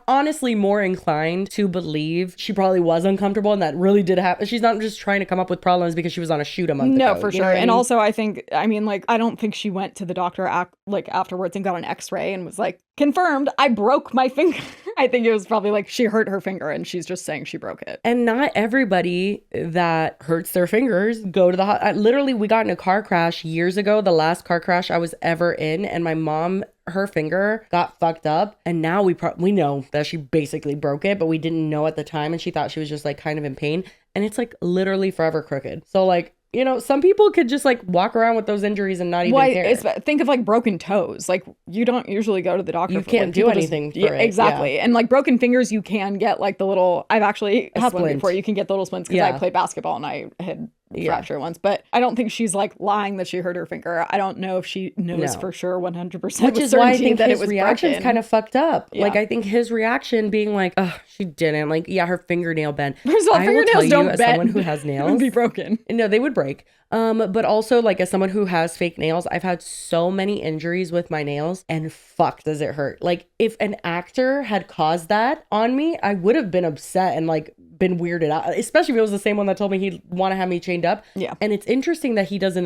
B: honestly more inclined to believe she probably was uncomfortable and that really did happen. She's not just trying to come up with problems because she was on a shoot a month ago.
A: No, for sure. And also, I mean, like, I don't think she went to the doctor afterwards and got an x-ray and was like, confirmed, I broke my finger. I think it was probably like she hurt her finger and she's just saying she broke it.
B: And not everybody that hurts their fingers go to the hospital. Literally, we got in a car crash years ago, the last car crash I was ever in, and my mom, her finger got fucked up, and now we know that she basically broke it, but we didn't know at the time, and she thought she was just like kind of in pain, and it's like literally forever crooked. So like, you know, some people could just like walk around with those injuries and not even care.
A: Think of like broken toes. Like, you don't usually go to the doctor.
B: You can't do anything for it.
A: Exactly. Yeah. And like broken fingers, you can get like the little, I've actually had one before. You can get the little splints because I played basketball and I had fracture once, but I don't think she's like lying that she hurt her finger. I don't know if she knows for sure 100%.
B: Which is why I think that his reaction's kind of fucked up. Yeah. Like, I think his reaction being like, oh, she didn't. Like, yeah, her fingernail bent.
A: First of all, fingernails don't bend.
B: As someone who has nails,
A: would be broken.
B: No, they would break. But also, like, as someone who has fake nails, I've had so many injuries with my nails, and fuck, does it hurt. Like, if an actor had caused that on me, I would have been upset and like been weirded out, especially if it was the same one that told me he'd want to have me chained up. Yeah. And it's interesting that he doesn't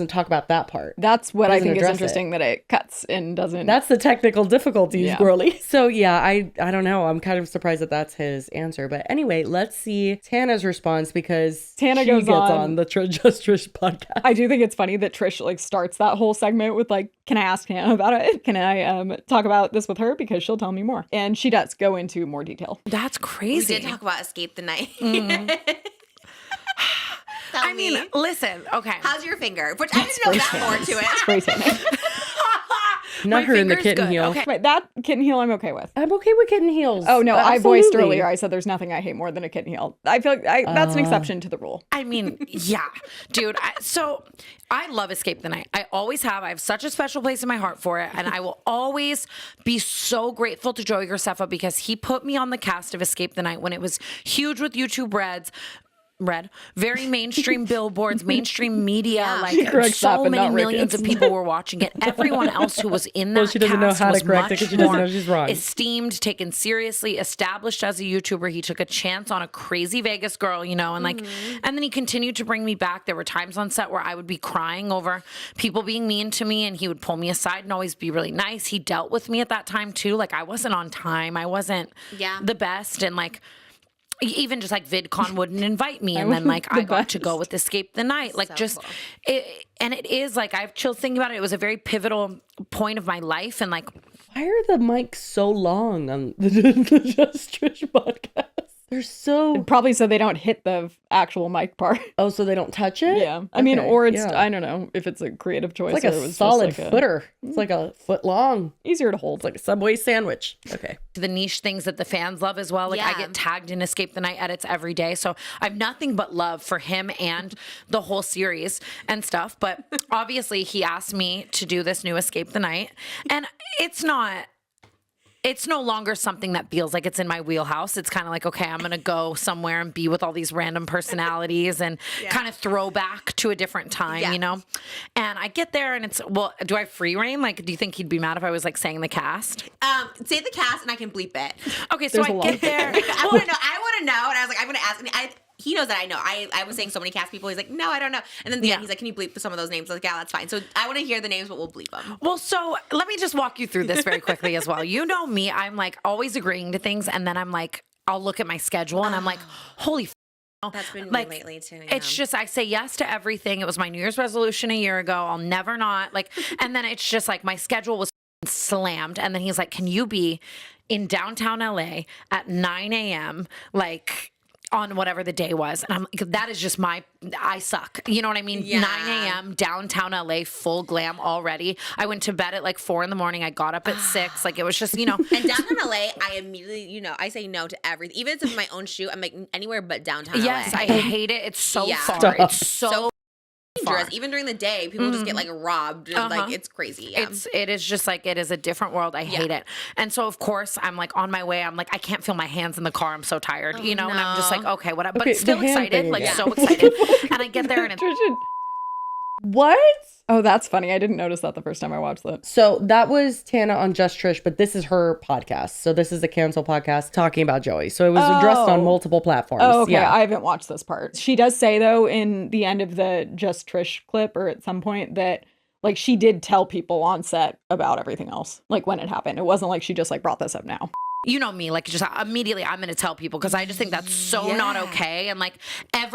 B: talk about that part.
A: That's what I think is interesting, that it cuts and doesn't.
B: That's the technical difficulties, girly. So yeah, I don't know. I'm kind of surprised that that's his answer. But anyway, let's see Tana's response, because
A: Tana
B: gets on the Just Trish podcast.
A: I do think it's funny that Trish like starts that whole segment with like, can I ask Tana about it? Can I talk about this with her? Because she'll tell me more. And she does go into more detail.
C: That's crazy.
G: We did talk about Escape the Night.
C: Mm-hmm. I mean, listen, okay.
G: How's your finger? Which I didn't know that more to it.
A: Spray tanning.
B: Not her in the kitten heel.
C: Okay.
A: Right, that kitten heel I'm okay with.
B: I'm okay with kitten heels.
A: Oh, no, I voiced earlier, I said there's nothing I hate more than a kitten heel. I feel like that's an exception to the rule.
C: I mean, yeah, dude. So I love Escape the Night. I always have. I have such a special place in my heart for it. And I will always be so grateful to Joey Graceffa, because he put me on the cast of Escape the Night when it was huge with YouTube very mainstream billboards, mainstream media, like so many millions of people were watching it. Everyone else who was in that
B: she doesn't know how to correct it because she doesn't know she's wrong.
C: Esteemed, taken seriously, established as a YouTuber. He took a chance on a crazy Vegas girl, you know, and like, and then he continued to bring me back. There were times on set where I would be crying over people being mean to me, and he would pull me aside and always be really nice. He dealt with me at that time too. Like, I wasn't on time. I wasn't the best. And like, even just like VidCon wouldn't invite me, and then like I got to go with Escape the Night. Like, so just cool. And it is like, I have chills thinking about it. It was a very pivotal point of my life, and like,
B: why are the mics so long on the Just Trish podcast? They're so
A: probably so they don't hit the actual mic part.
B: Oh, so they don't touch it?
A: Yeah. I mean, or it's I don't know if it's a creative choice.
B: It's like a solid footer. It's like a foot long.
A: Easier to hold.
B: It's like a Subway sandwich. Okay.
C: The niche things that the fans love as well. Like, I get tagged in Escape the Night edits every day. So I have nothing but love for him and the whole series and stuff. But obviously he asked me to do this new Escape the Night. And it's not it's no longer something that feels like it's in my wheelhouse. It's kind of like, okay, I'm going to go somewhere and be with all these random personalities and kind of throw back to a different time, you know? And I get there and it's, well, do I have free reign? Like, do you think he'd be mad if I was like saying the cast?
G: Say the cast and I can bleep it.
C: Okay, so I get there.
G: I want to know. And I was like, I'm going to ask. He knows that I know. I was saying so many cast people. He's like, no, I don't know. And then he's like, can you bleep some of those names? I was like, yeah, that's fine. So I want to hear the names, but we'll bleep them.
C: Well, so let me just walk you through this very quickly as well. You know me, I'm like always agreeing to things. And then I'm like, I'll look at my schedule and I'm like, holy
G: that's been
C: like,
G: me lately too. Yeah.
C: It's just, I say yes to everything. It was my New Year's resolution a year ago. I'll never not like, and then it's just like my schedule was slammed. And then he's like, can you be in downtown LA at 9 a.m. like on whatever the day was? And I'm like, that is just I suck. You know what I mean?
G: Yeah.
C: 9 a.m. downtown LA, full glam already. I went to bed at like 4 a.m. I got up at 6. Like it was just, you know.
G: And downtown LA, I immediately, you know, I say no to everything. Even if it's my own shoot, I'm like anywhere but downtown LA.
C: Yes, I hate it. It's so far.
B: Stop.
C: It's so
G: dangerous. Even during the day, people just get like robbed. Like it's crazy. Yeah.
C: It is just like, it is a different world. I hate it. And so of course I'm like on my way. I'm like, I can't feel my hands in the car. I'm so tired, you know? And I'm just like, okay, whatever. But still excited, like so excited. And I get there and it's
B: What?
A: Oh, that's funny. I didn't notice that the first time I watched that.
B: So that was Tana on Just Trish, but this is her podcast. So this is a cancel podcast talking about Joey. So it was addressed on multiple platforms.
A: Oh, okay. Yeah. I haven't watched this part. She does say, though, in the end of the Just Trish clip or at some point that like she did tell people on set about everything else, like when it happened. It wasn't like she just like brought this up now.
C: You know me, like just immediately I'm going to tell people because I just think that's so not okay. And like,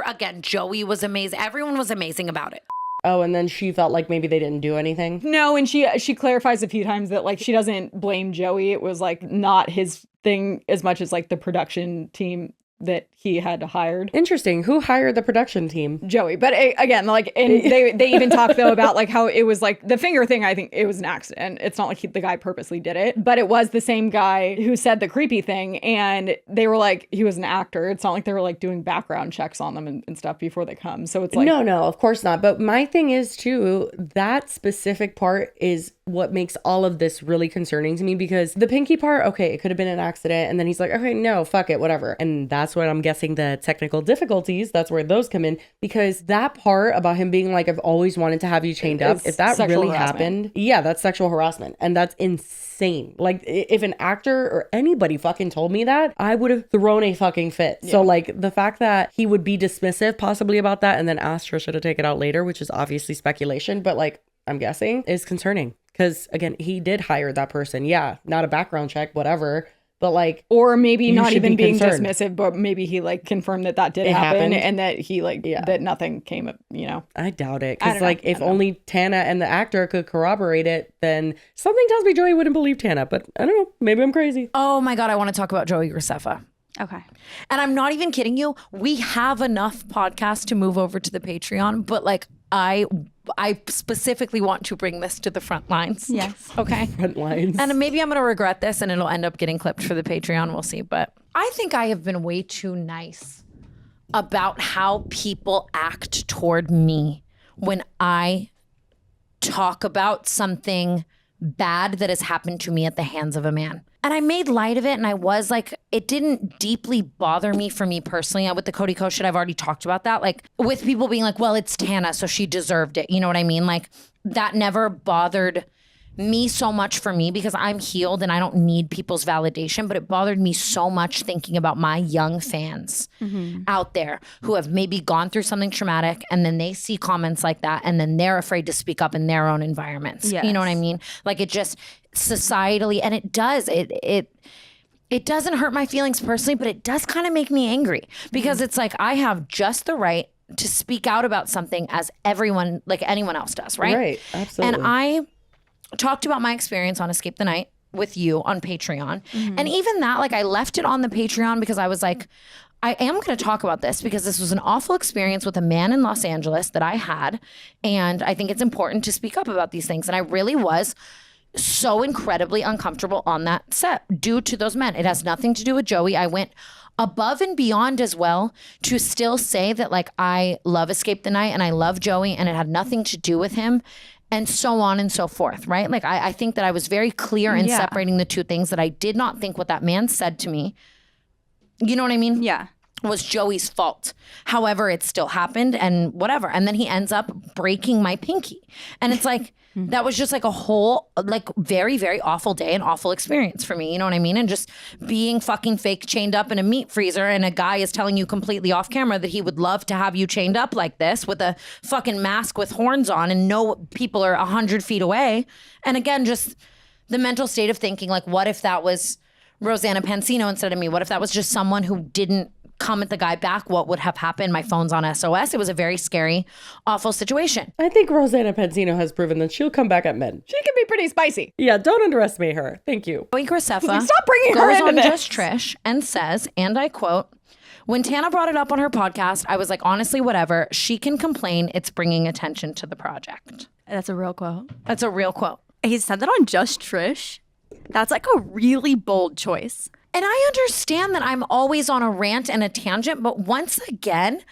C: again, Joey was amazing. Everyone was amazing about it.
B: Oh, and then she felt like maybe they didn't do anything?
A: No, and she clarifies a few times that like she doesn't blame Joey. It was like not his thing as much as like the production team that he had hired.
B: Interesting. Who hired the production team?
A: Joey. But again, like, and they even talk though about like how it was like the finger thing. I think it was an accident. It's not like the guy purposely did it, but it was the same guy who said the creepy thing. And they were like, he was an actor. It's not like they were like doing background checks on them and stuff before they come. So it's like,
B: no, of course not. But my thing is too, that specific part is what makes all of this really concerning to me, because the pinky part, okay, it could have been an accident. And then he's like, okay, no, fuck it, whatever. And that's what I'm guessing the technical difficulties, that's where those come in, because that part about him being like, I've always wanted to have you chained up, if that really happened, yeah, that's sexual harassment. And that's insane. Like if an actor or anybody fucking told me that, I would have thrown a fucking fit. Yeah. So like the fact that he would be dismissive possibly about that and then asked Trisha to take it out later, which is obviously speculation, but like I'm guessing, is concerning. Because again, he did hire that person. Yeah, not a background check, whatever. But like,
A: or maybe not even being dismissive, but maybe he like confirmed that did happen and that he like, that nothing came up, you know.
B: I doubt it. Because like, if only Tana and the actor could corroborate it, then something tells me Joey wouldn't believe Tana. But I don't know. Maybe I'm crazy.
C: Oh my God, I want to talk about Joey Graceffa.
E: Okay.
C: And I'm not even kidding you. We have enough podcasts to move over to the Patreon, but like, I specifically want to bring this to the front lines.
E: Yes.
C: Okay.
B: Front lines.
C: And maybe I'm going to regret this and it'll end up getting clipped for the Patreon. We'll see. But I think I have been way too nice about how people act toward me when I talk about something bad that has happened to me at the hands of a man. And I made light of it, and I was like, it didn't deeply bother me for me personally. With the Cody Ko shit, I've already talked about that. Like with people being like, well, it's Tana, so she deserved it. You know what I mean? Like that never bothered me so much for me because I'm healed and I don't need people's validation, but it bothered me so much thinking about my young fans out there who have maybe gone through something traumatic and then they see comments like that and then they're afraid to speak up in their own environments. Yes. You know what I mean? Like it just societally, and it does, it doesn't hurt my feelings personally, but it does kind of make me angry because it's like I have just the right to speak out about something as everyone, like anyone else does, right?
B: Right, absolutely.
C: And I talked about my experience on Escape the Night with you on Patreon. And even that, like I left it on the Patreon because I was like, I am going to talk about this because this was an awful experience with a man in Los Angeles that I had. And I think it's important to speak up about these things. And I really was so incredibly uncomfortable on that set due to those men. It has nothing to do with Joey. I went above and beyond as well to still say that like I love Escape the Night and I love Joey and it had nothing to do with him. and so on and so forth, right? Like I think that I was very clear in separating the two things, that I did not think what that man said to me, you know what I mean?
E: Yeah.
C: Was Joey's fault. However, it still happened and whatever. And then he ends up breaking my pinky. And it's like, that was just like a whole, like very, very awful day and awful experience for me. You know what I mean? And just being fucking fake chained up in a meat freezer, and a guy is telling you completely off camera that he would love to have you chained up like this with a fucking mask with horns on, and no people are 100 feet away. And again, just the mental state of thinking, like, what if that was Rosanna Pansino instead of me? What if that was just someone who didn't come at the guy back? What would have happened? My phone's on SOS. It was a very scary, awful situation.
B: I think Rosanna Pansino has proven that she'll come back at men.
A: She can be pretty spicy.
B: Yeah, don't underestimate her. Thank you.
C: Joey Graceffa
A: stop bringing her
C: goes
A: into
C: on
A: this.
C: Just Trish and says, and I quote, "When Tana brought it up on her podcast, I was like, honestly, whatever. She can complain. It's bringing attention to the project."
E: That's a real quote.
C: That's a real quote.
E: He said that on Just Trish. That's like a really bold choice.
C: And I understand that I'm always on a rant and a tangent, but once again,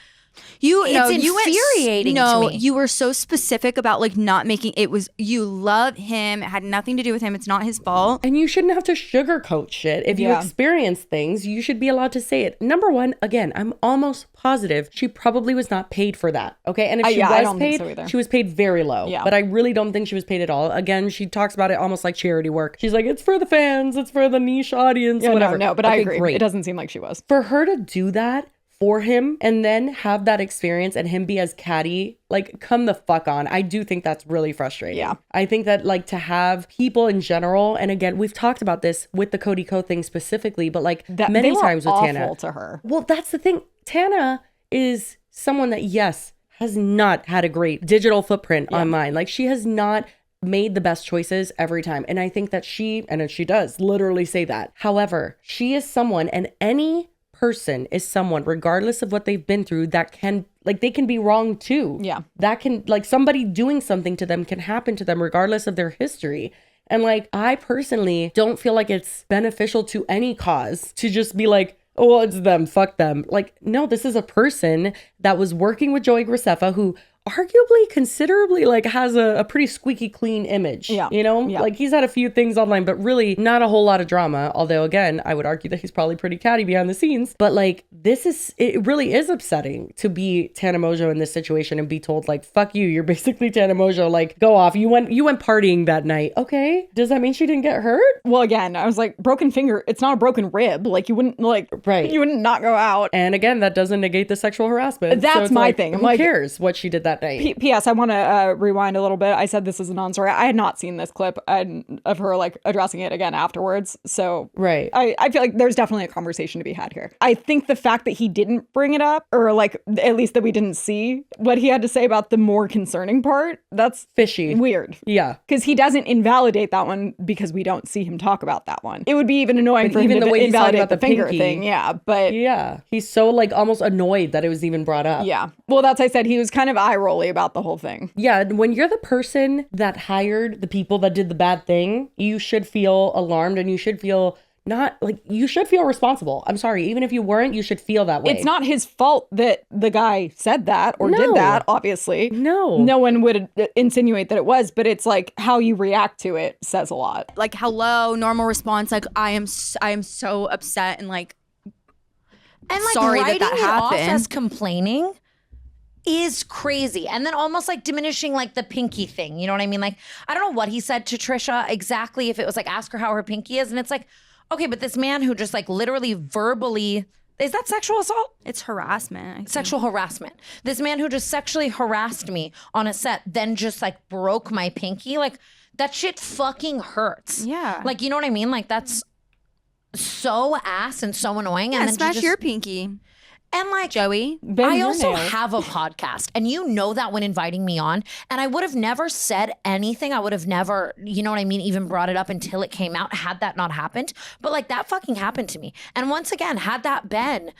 E: It's
C: infuriating to me.
E: You were so specific about like not making it was you love him. It had nothing to do with him. It's not his fault.
B: And you shouldn't have to sugarcoat shit. If you experience things, you should be allowed to say it. Number one, again, I'm almost positive she probably was not paid for that. Okay. And if she
A: I
B: was
A: don't
B: paid,
A: think so either.
B: she was paid very low.
A: Yeah.
B: But I really don't think she was paid at all. Again, she talks about it almost like charity work. She's like, it's for the fans, it's for the niche audience, whatever.
A: No, but I
B: Okay,
A: agree.
B: great.
A: It doesn't seem like she was.
B: For her to do that for him and then have that experience and him be as catty, like, come the fuck on. I do think that's really frustrating.
A: Yeah.
B: I think that, like, to have people in general, and again, we've talked about this with the Cody Ko thing specifically, but like many times with Tana.
A: Awful to her.
B: Well, that's the thing. Tana is someone that, yes, has not had a great digital footprint online. Like, she has not made the best choices every time. And I think that she does literally say that. However, she is someone, and any person is someone, regardless of what they've been through, that can, like, they can be wrong too.
A: Yeah.
B: That can, like, somebody doing something to them can happen to them regardless of their history. And like, I personally don't feel like it's beneficial to any cause to just be like, oh, well, it's them, fuck them. Like, no, this is a person that was working with Joey Graceffa, who arguably considerably like has a pretty squeaky clean image.
A: Yeah.
B: You know, like he's had a few things online, but really not a whole lot of drama. Although again, I would argue that he's probably pretty catty behind the scenes. But like, it really is upsetting to be Tana Mongeau in this situation and be told like, fuck you, you're basically Tana Mongeau, like, go off. You went partying that night. Okay. Does that mean she didn't get hurt?
A: Well, again, I was like, broken finger, it's not a broken rib. Like, you wouldn't you wouldn't not go out.
B: And again, that doesn't negate the sexual harassment.
A: That's
B: so it's
A: my
B: like,
A: thing. I'm
B: who
A: like,
B: cares what she did that night?
A: P.S. I want to rewind a little bit. I said this is a non-story. I had not seen this clip of her like addressing it again afterwards. So
B: right.
A: I feel like there's definitely a conversation to be had here. I think the fact that he didn't bring it up, or like at least that we didn't see what he had to say about the more concerning part, that's
B: fishy.
A: Weird.
B: Yeah.
A: Because he doesn't invalidate that one because we don't see him talk about that one. It would be even annoying for him to invalidate about the finger
B: pinky
A: thing. Yeah. But
B: yeah. He's so like almost annoyed that it was even brought up.
A: Yeah. Well, that's, I said, he was kind of eye-rolly about the whole thing.
B: Yeah, when you're the person that hired the people that did the bad thing, you should feel alarmed and you should feel you should feel responsible. I'm sorry, even if you weren't, you should feel that way.
A: It's not his fault that the guy said that or did that, obviously. No one would insinuate that it was, but it's like how you react to it says a lot.
E: Like, hello, normal response, like, I am so upset and like sorry
C: writing
E: that
C: it
E: happened.
C: Off as complaining is crazy. And then almost like diminishing like the pinky thing. You know what I mean? Like, I don't know what he said to Trisha exactly, if it was like, ask her how her pinky is. And it's like, okay, but this man who just like literally verbally, is that sexual assault?
E: It's harassment.
C: Sexual harassment. This man who just sexually harassed me on a set, then just like broke my pinky. Like, that shit fucking hurts.
E: Yeah.
C: Like, you know what I mean? Like, that's so ass and so annoying.
E: Yeah,
C: and then
E: smash your pinky.
C: And like,
E: Joey,
C: I also have a podcast, and you know that when inviting me on, and I would have never said anything. I would have never, you know what I mean, even brought it up until it came out, had that not happened. But like, that fucking happened to me. And once again, had that been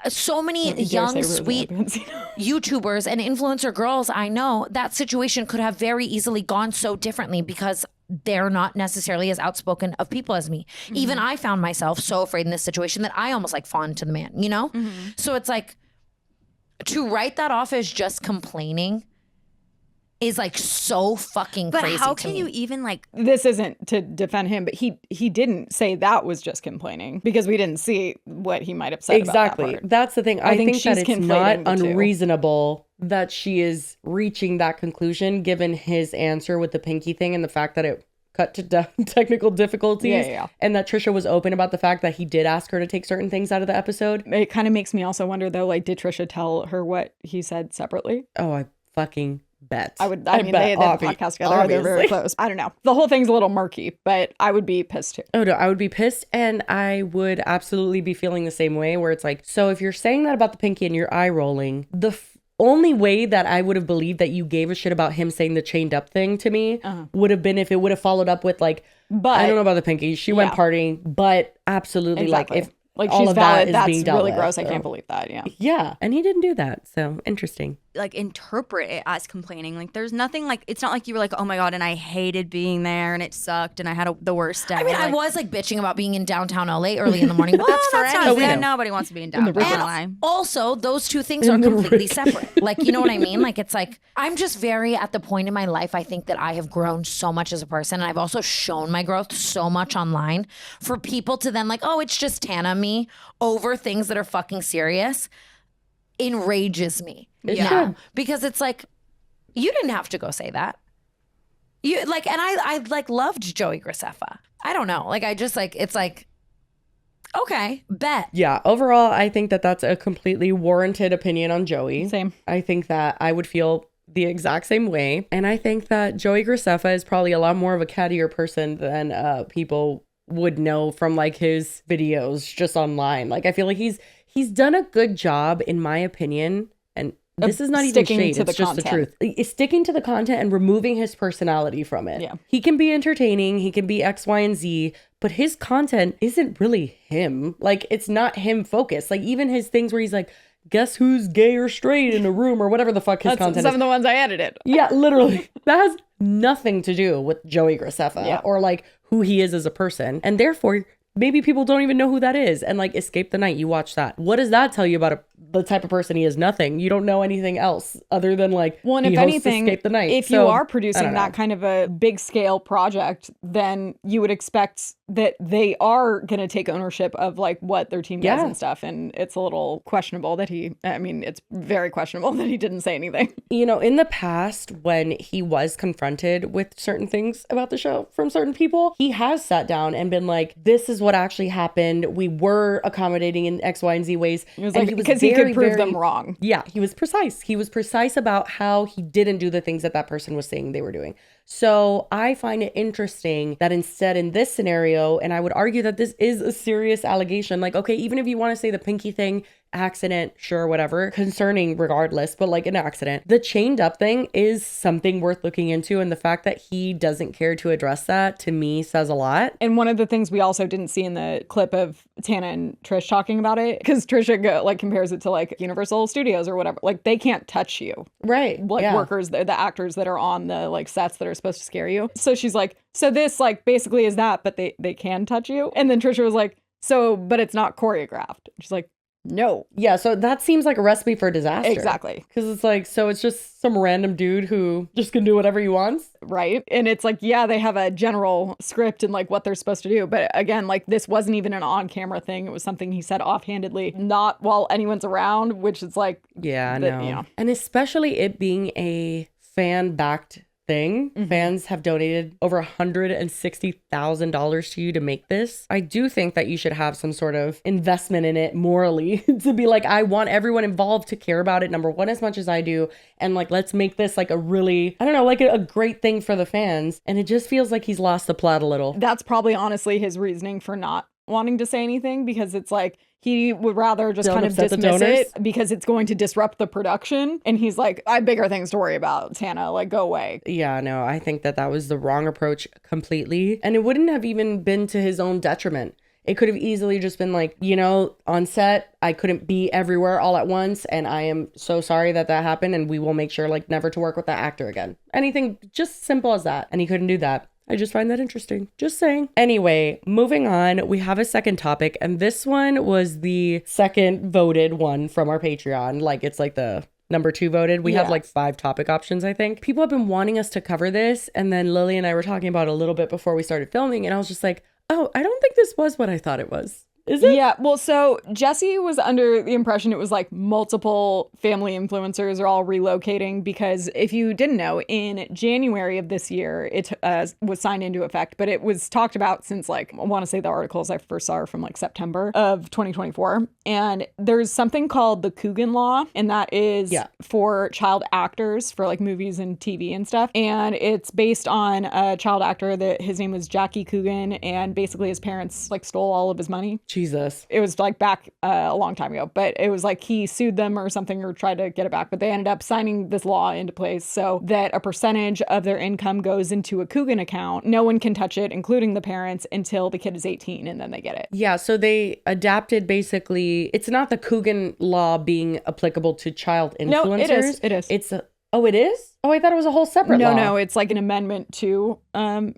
C: so many young, sweet YouTubers and influencer girls I know, that situation could have very easily gone so differently because they're not necessarily as outspoken of people as me. Mm-hmm. Even I found myself so afraid in this situation that I almost like fawned to the man, you know? Mm-hmm. So it's like, to write that off as just complaining is like so fucking crazy.
E: But how can
C: me.
E: you even like?
A: This isn't to defend him, but he didn't say that was just complaining because we didn't see what he might have said.
B: Exactly.
A: About that part.
B: That's the thing. I think that it's not
A: the two.
B: unreasonable that she is reaching that conclusion given his answer with the pinky thing and the fact that it cut to technical difficulties.
A: Yeah.
B: And that Trisha was open about the fact that he did ask her to take certain things out of the episode.
A: It kind of makes me also wonder though, like, did Trisha tell her what he said separately?
B: Oh, I fucking bet.
A: I mean, they had a podcast together.
B: Obviously.
A: They're very close. I don't know. The whole thing's a little murky, but I would be pissed too.
B: Oh no, I would be pissed, and I would absolutely be feeling the same way where it's like, so if you're saying that about the pinky and you're eye rolling, the only way that I would have believed that you gave a shit about him saying the chained up thing to me would have been if it would have followed up with like, but I don't know about the pinky. She went partying, but absolutely
A: exactly.
B: Like
A: all
B: she's
A: of
B: valid.
A: That's
B: being dealt
A: really
B: with,
A: gross.
B: so.
A: I can't believe that. Yeah.
B: Yeah. And he didn't do that. So interesting.
E: Like interpret it as complaining. Like there's nothing like, it's not like you were like, oh my God, and I hated being there and it sucked and I had the worst day.
C: I mean, I was like bitching about being in downtown LA early in the morning, but that's for anything.
E: Nobody wants to be in downtown LA.
C: Also, those two things are completely separate. Like, you know what I mean? Like, it's like, I'm just very at the point in my life, I think that I have grown so much as a person. And I've also shown my growth so much online for people to then like, oh, it's just Tana me over things that are fucking serious enrages me.
B: Yeah.
C: Because it's like, you didn't have to go say that. You like, and I like loved Joey Graceffa. I don't know. Like, I just like, it's like, okay, bet.
B: Yeah. Overall, I think that that's a completely warranted opinion on Joey.
A: Same.
B: I think that I would feel the exact same way. And I think that Joey Graceffa is probably a lot more of a cattier person than people would know from like his videos just online. Like I feel like he's done a good job, in my opinion, and this is not even shade, it's just the truth. It's sticking to the content and removing his personality from it.
A: Yeah.
B: He can be entertaining, he can be X, Y, and Z, but his content isn't really him. Like it's not him focused. Like even his things where he's like, guess who's gay or straight in a room or whatever the fuck his content is.
A: Some of the ones I edited.
B: Yeah, literally. That has nothing to do with Joey Graceffa or like who he is as a person. And therefore, maybe people don't even know who that is. And like Escape the Night, you watch that. What does that tell you about the type of person he is? Nothing. You don't know anything else other than like,
A: well, and if anything,
B: Escape the Night.
A: If you are producing that kind of a big scale project, then you would expect that they are going to take ownership of like what their team does and stuff. And it's a little questionable that it's very questionable that he didn't say anything.
B: You know, in the past, when he was confronted with certain things about the show from certain people, he has sat down and been like, this is what actually happened. We were accommodating in X, Y, and Z ways.
A: It was like, because he could prove them wrong.
B: Yeah, he was precise. He was precise about how he didn't do the things that person was saying they were doing. So I find it interesting that instead in this scenario, and I would argue that this is a serious allegation, like, okay, even if you want to say the pinky thing, accident, sure, whatever, concerning regardless, but like an accident, the chained up thing is something worth looking into. And the fact that he doesn't care to address that, to me, says a lot.
A: And one of the things we also didn't see in the clip of Tana and Trish talking about it, because Trisha compares it to like Universal Studios or whatever, like they can't touch you.
B: Right.
A: Like workers, the actors that are on the like sets that are supposed to scare you. So she's like, so this like basically is that, but they can touch you. And then Trisha was like, so, but it's not choreographed. She's like, no.
B: Yeah, so that seems like a recipe for disaster.
A: Exactly.
B: Because it's like, so it's just some random dude who just can do whatever he wants.
A: Right. And it's like, yeah, they have a general script and like what they're supposed to do. But again, like this wasn't even an on-camera thing. It was something he said offhandedly, not while anyone's around, which is like...
B: Yeah, no.
A: You know.
B: And especially it being a fan-backed thing. Mm-hmm. Fans have donated over $160,000 to you to make this. I do think that you should have some sort of investment in it morally to be like, I want everyone involved to care about it, number one, as much as I do. And like, let's make this like a really, I don't know, like a great thing for the fans. And it just feels like he's lost the plot a little.
A: That's probably honestly his reasoning for not wanting to say anything, because it's like, he would rather just kind of dismiss it because it's going to disrupt the production. And he's like, I have bigger things to worry about, Tana, like go away.
B: Yeah, no, I think that was the wrong approach completely. And it wouldn't have even been to his own detriment. It could have easily just been like, you know, on set, I couldn't be everywhere all at once. And I am so sorry that happened. And we will make sure like never to work with that actor again. Anything just simple as that. And he couldn't do that. I just find that interesting. Just saying. Anyway, moving on, we have a second topic, and this one was the second voted one from our Patreon. Like, it's like the number 2 voted. We have like 5 topic options, I think. People have been wanting us to cover this. And then Lily and I were talking about it a little bit before we started filming. And I was just like, oh, I don't think this was what I thought it was. Is it?
A: Yeah, well, so Jesse was under the impression it was like multiple family influencers are all relocating because if you didn't know, in January of this year, it was signed into effect, but it was talked about since like, I want to say the articles I first saw are from like September of 2024. And there's something called the Coogan Law, and that is for child actors for like movies and TV and stuff. And it's based on a child actor that his name was Jackie Coogan, and basically his parents like stole all of his money.
B: Jesus.
A: It was like back a long time ago, but it was like he sued them or something or tried to get it back. But they ended up signing this law into place so that a percentage of their income goes into a Coogan account. No one can touch it, including the parents, until the kid is 18 and then they get it.
B: Yeah, so they adapted basically, it's not the Coogan law being applicable to child influencers.
A: No, it is. It is.
B: It's a, oh, it is? Oh, I thought it was a whole separate law.
A: No, it's like an amendment to,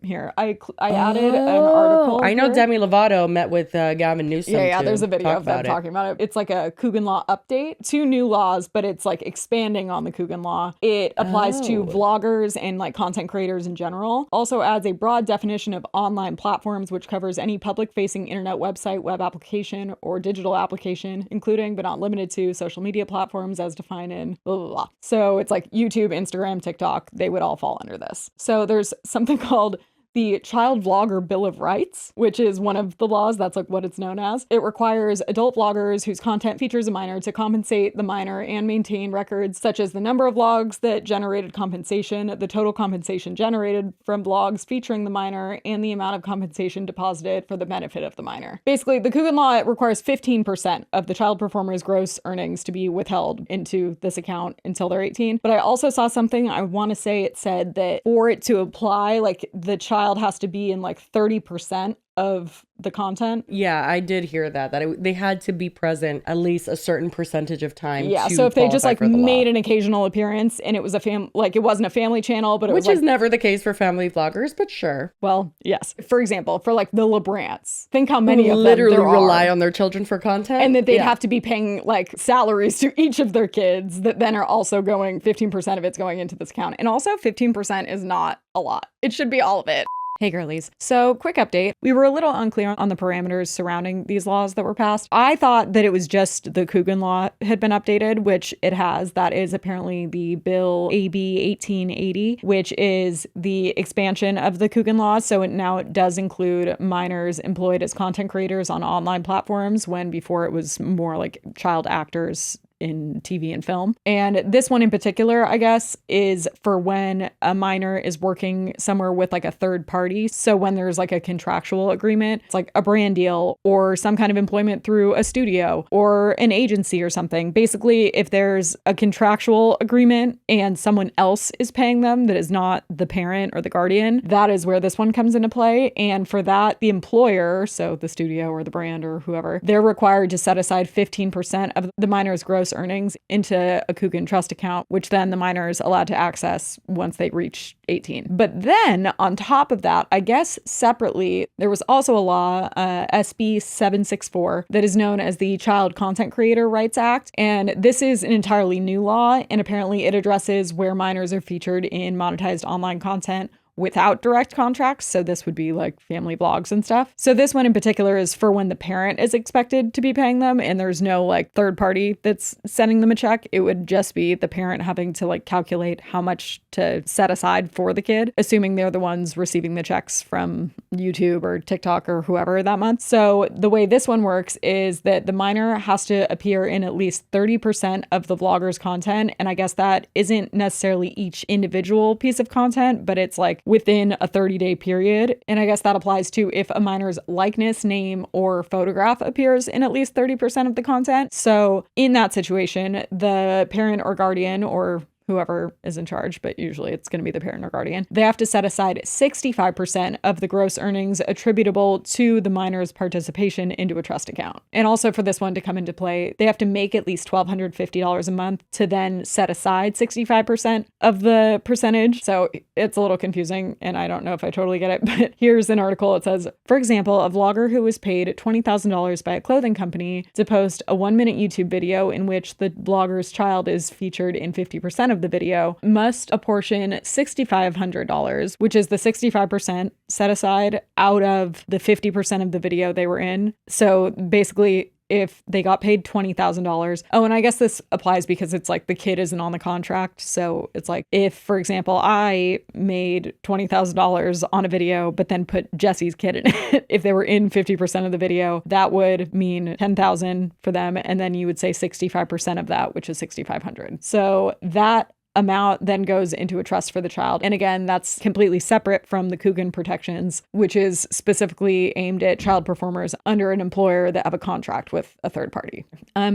A: here, I added an article.
B: I know
A: here.
B: Demi Lovato met with Gavin Newsom.
A: Yeah, there's a video of them talking about it. It's like a Coogan Law update. 2 new laws, but it's like expanding on the Coogan Law. It applies to vloggers and like content creators in general. Also adds a broad definition of online platforms, which covers any public-facing internet website, web application, or digital application, including but not limited to social media platforms as defined in blah, blah, blah. So it's like YouTube, Instagram, TikTok, they would all fall under this. So there's something called the Child Vlogger Bill of Rights, which is one of the laws. That's like what it's known as. It requires adult vloggers whose content features a minor to compensate the minor and maintain records such as the number of vlogs that generated compensation, the total compensation generated from vlogs featuring the minor, and the amount of compensation deposited for the benefit of the minor. Basically, the Coogan Law, it requires 15% of the child performer's gross earnings to be withheld into this account until they're 18. But I also saw something, I want to say it said that for it to apply, like the child has to be in like 30% of the content.
B: Yeah, I did hear that they had to be present at least a certain percentage of time.
A: Yeah, so if they just like made an occasional appearance and it was like it wasn't a family channel, but it was
B: which is never the case for family vloggers, but sure.
A: Well, yes. For example, for like the LeBrants, think how many of them
B: literally
A: there
B: rely
A: are.
B: On their children for content,
A: and that they'd have to be paying like salaries to each of their kids that then are also going 15% of it's going into this account. And also 15% is not a lot. It should be all of it. Hey girlies. So quick update. We were a little unclear on the parameters surrounding these laws that were passed. I thought that it was just the Coogan Law had been updated, which it has. That is apparently the Bill AB 1880, which is the expansion of the Coogan Law. So now it does include minors employed as content creators on online platforms, when before it was more like child actors in TV and film. And this one in particular, I guess, is for when a minor is working somewhere with like a third party. So when there's like a contractual agreement, it's like a brand deal or some kind of employment through a studio or an agency or something. Basically, if there's a contractual agreement and someone else is paying them that is not the parent or the guardian, that is where this one comes into play. And for that, the employer, so the studio or the brand or whoever, they're required to set aside 15% of the minor's gross earnings into a Coogan trust account, which then the minor is allowed to access once they reach 18. But then on top of that, I guess separately, there was also a law, SB 764, that is known as the Child Content Creator Rights Act. And this is an entirely new law. And apparently it addresses where minors are featured in monetized online content without direct contracts. So this would be like family vlogs and stuff. So this one in particular is for when the parent is expected to be paying them and there's no like third party that's sending them a check. It would just be the parent having to like calculate how much to set aside for the kid, assuming they're the ones receiving the checks from YouTube or TikTok or whoever that month. So the way this one works is that the minor has to appear in at least 30% of the vlogger's content. And I guess that isn't necessarily each individual piece of content, but it's like within a 30-day period. And I guess that applies to if a minor's likeness, name, or photograph appears in at least 30% of the content. So in that situation, the parent or guardian or whoever is in charge, but usually it's going to be the parent or guardian. They have to set aside 65% of the gross earnings attributable to the minor's participation into a trust account. And also for this one to come into play, they have to make at least $1,250 a month to then set aside 65% of the percentage. So it's a little confusing, and I don't know if I totally get it, but here's an article. It says, for example, a vlogger who was paid $20,000 by a clothing company to post a 1-minute YouTube video in which the blogger's child is featured in 50% of the video must apportion $6,500, which is the 65% set aside out of the 50% of the video they were in. So basically, if they got paid $20,000. Oh, and I guess this applies because it's like the kid isn't on the contract. So it's like if, for example, I made $20,000 on a video, but then put Jesse's kid in it, if they were in 50% of the video, that would mean $10,000 for them. And then you would say 65% of that, which is $6,500. So that amount then goes into a trust for the child. And again, that's completely separate from the Coogan protections, which is specifically aimed at child performers under an employer that have a contract with a third party.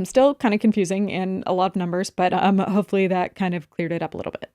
A: Still kind of confusing and a lot of numbers, but hopefully that kind of cleared it up a little bit.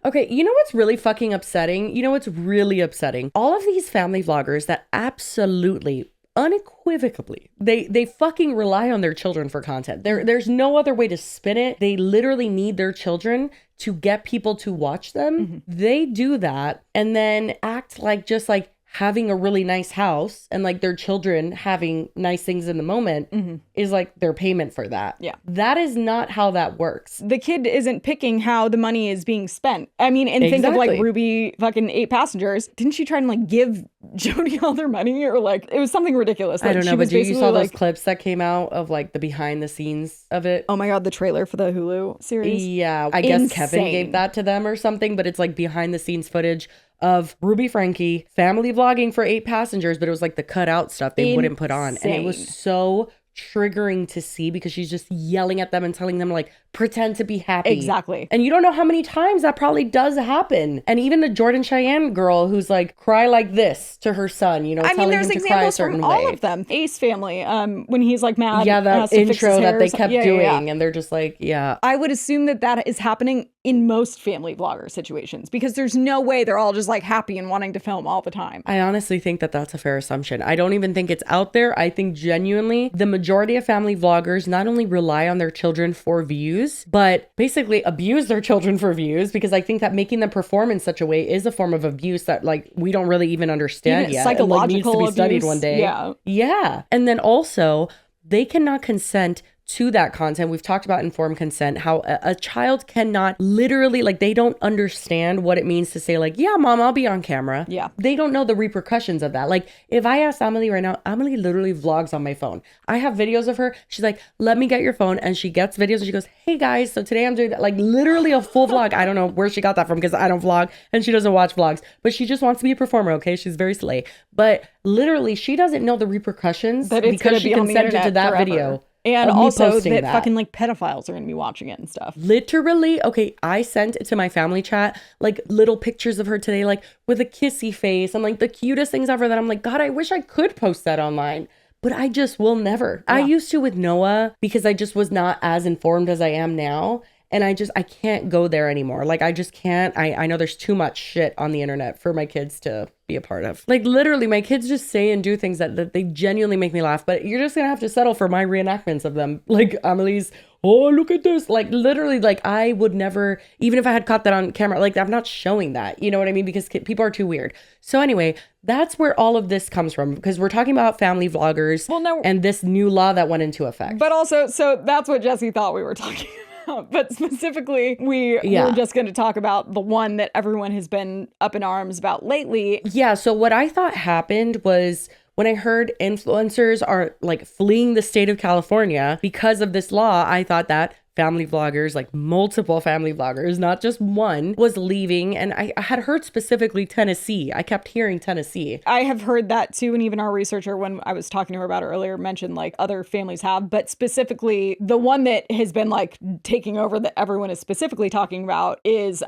B: Okay, you know what's really fucking upsetting? You know what's really upsetting? All of these family vloggers that absolutely unequivocally they fucking rely on their children for content. There's no other way to spin it. They literally need their children to get people to watch them. Mm-hmm. They do that and then act like just like having a really nice house and like their children having nice things in the moment is like their payment for that.
A: Yeah.
B: That is not how that works.
A: The kid isn't picking how the money is being spent. I mean, and think of like Ruby fucking 8 Passengers. Didn't she try and like give Jody all their money or like it was something ridiculous? Like,
B: I don't know, but you saw those clips that came out of like the behind the scenes of it?
A: Oh my God, the trailer for the Hulu series?
B: Yeah, I guess Kevin gave that to them or something, but it's like behind the scenes footage of Ruby Frankie family vlogging for 8 Passengers, but it was like the cut out stuff they wouldn't put on. And it was so triggering to see because she's just yelling at them and telling them like pretend to be happy.
A: Exactly.
B: And you don't know how many times that probably does happen. And even the Jordan Cheyenne girl who's like cry like this to her son, you know, telling him to cry a certain way.
A: All of them. Ace Family, when he's like mad.
B: Yeah, that intro that they kept doing and they're just like, yeah.
A: I would assume that is happening in most family vlogger situations because there's no way they're all just like happy and wanting to film all the time.
B: I honestly think that that's a fair assumption. I don't even think it's out there. I think genuinely the majority of family vloggers not only rely on their children for views, but basically abuse their children for views because I think that making them perform in such a way is a form of abuse that like we don't really even understand yet.
A: Psychological
B: and, like, needs to be studied one day.
A: Yeah.
B: Yeah. And then also they cannot consent to that content. We've talked about informed consent, how a child cannot literally, like, they don't understand what it means to say, like, yeah, mom, I'll be on camera.
A: Yeah.
B: They don't know the repercussions of that. Like, if I ask Amelie right now, Amelie literally vlogs on my phone. I have videos of her. She's like, let me get your phone. And she gets videos and she goes, hey guys, so today I'm doing like literally a full vlog. I don't know where she got that from because I don't vlog and she doesn't watch vlogs, but she just wants to be a performer. Okay. She's very slay. But literally she doesn't know the repercussions
A: that it's
B: because she consented to that
A: forever.
B: Video.
A: And also that fucking like pedophiles are going to be watching it and stuff.
B: Literally, okay, I sent it to my family chat, like little pictures of her today, like with a kissy face and like the cutest things ever that I'm like, God, I wish I could post that online. But I just will never. Yeah. I used to with Noah because I just was not as informed as I am now. And I can't go there anymore. Like, I just can't. I know there's too much shit on the internet for my kids to be a part of. Like, literally, my kids just say and do things that they genuinely make me laugh. But you're just going to have to settle for my reenactments of them. Like, Amelie's, oh, look at this. Like, literally, like, I would never, even if I had caught that on camera, like, I'm not showing that. You know what I mean? Because people are too weird. So anyway, that's where all of this comes from. Because we're talking about family vloggers and this new law that went into effect.
A: But also, so that's what Jesse thought we were talking about. But specifically, we're just going to talk about the one that everyone has been up in arms about lately.
B: Yeah. So what I thought happened was when I heard influencers are like fleeing the state of California because of this law, I thought that family vloggers, like multiple family vloggers, not just one, was leaving. And I had heard specifically Tennessee. I kept hearing Tennessee.
A: I have heard that too. And even our researcher, when I was talking to her about it earlier, mentioned like other families have. But specifically, the one that has been like taking over that everyone is specifically talking about is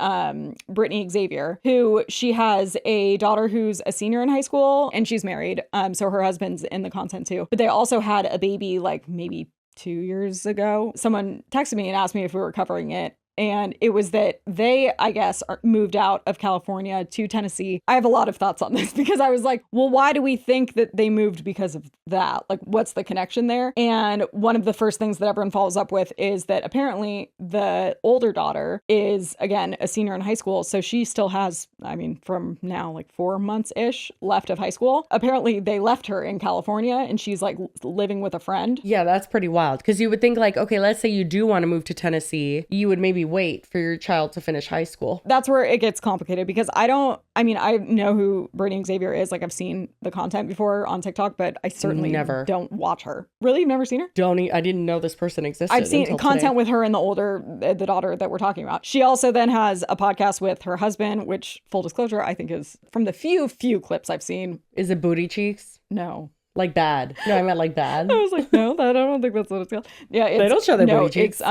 A: Brittany Xavier, who she has a daughter who's a senior in high school and she's married. So her husband's in the content too. But they also had a baby like maybe 2 years ago. Someone texted me and asked me if we were covering it. And it was that they, I guess, moved out of California to Tennessee. I have a lot of thoughts on this because I was like, well, why do we think that they moved because of that? Like, what's the connection there? And one of the first things that everyone follows up with is that apparently the older daughter is, again, a senior in high school. So she still has, I mean, from now like 4 months-ish left of high school. Apparently they left her in California and she's like living with a friend.
B: Yeah, that's pretty wild. Because you would think like, okay, let's say you do want to move to Tennessee. You would maybe wait for your child to finish high school.
A: That's where it gets complicated because I know who Brittany and Xavier is. Like I've seen the content before on TikTok, but I certainly
B: never
A: don't watch her. Really? You've never seen her?
B: I didn't know this person existed.
A: I've seen content with her and the daughter that we're talking about. She also then has a podcast with her husband, which, full disclosure, I think is from the few clips I've seen.
B: Is it booty cheeks?
A: No.
B: Like bad. No, I meant like bad.
A: I was like, no, I don't think that's what it's called. Yeah,
B: they don't show their booty cheeks.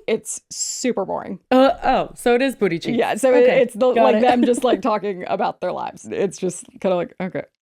A: It's super boring.
B: So it is booty cheeks.
A: Yeah, so
B: okay.
A: it's them just like talking about their lives. It's just kind of like,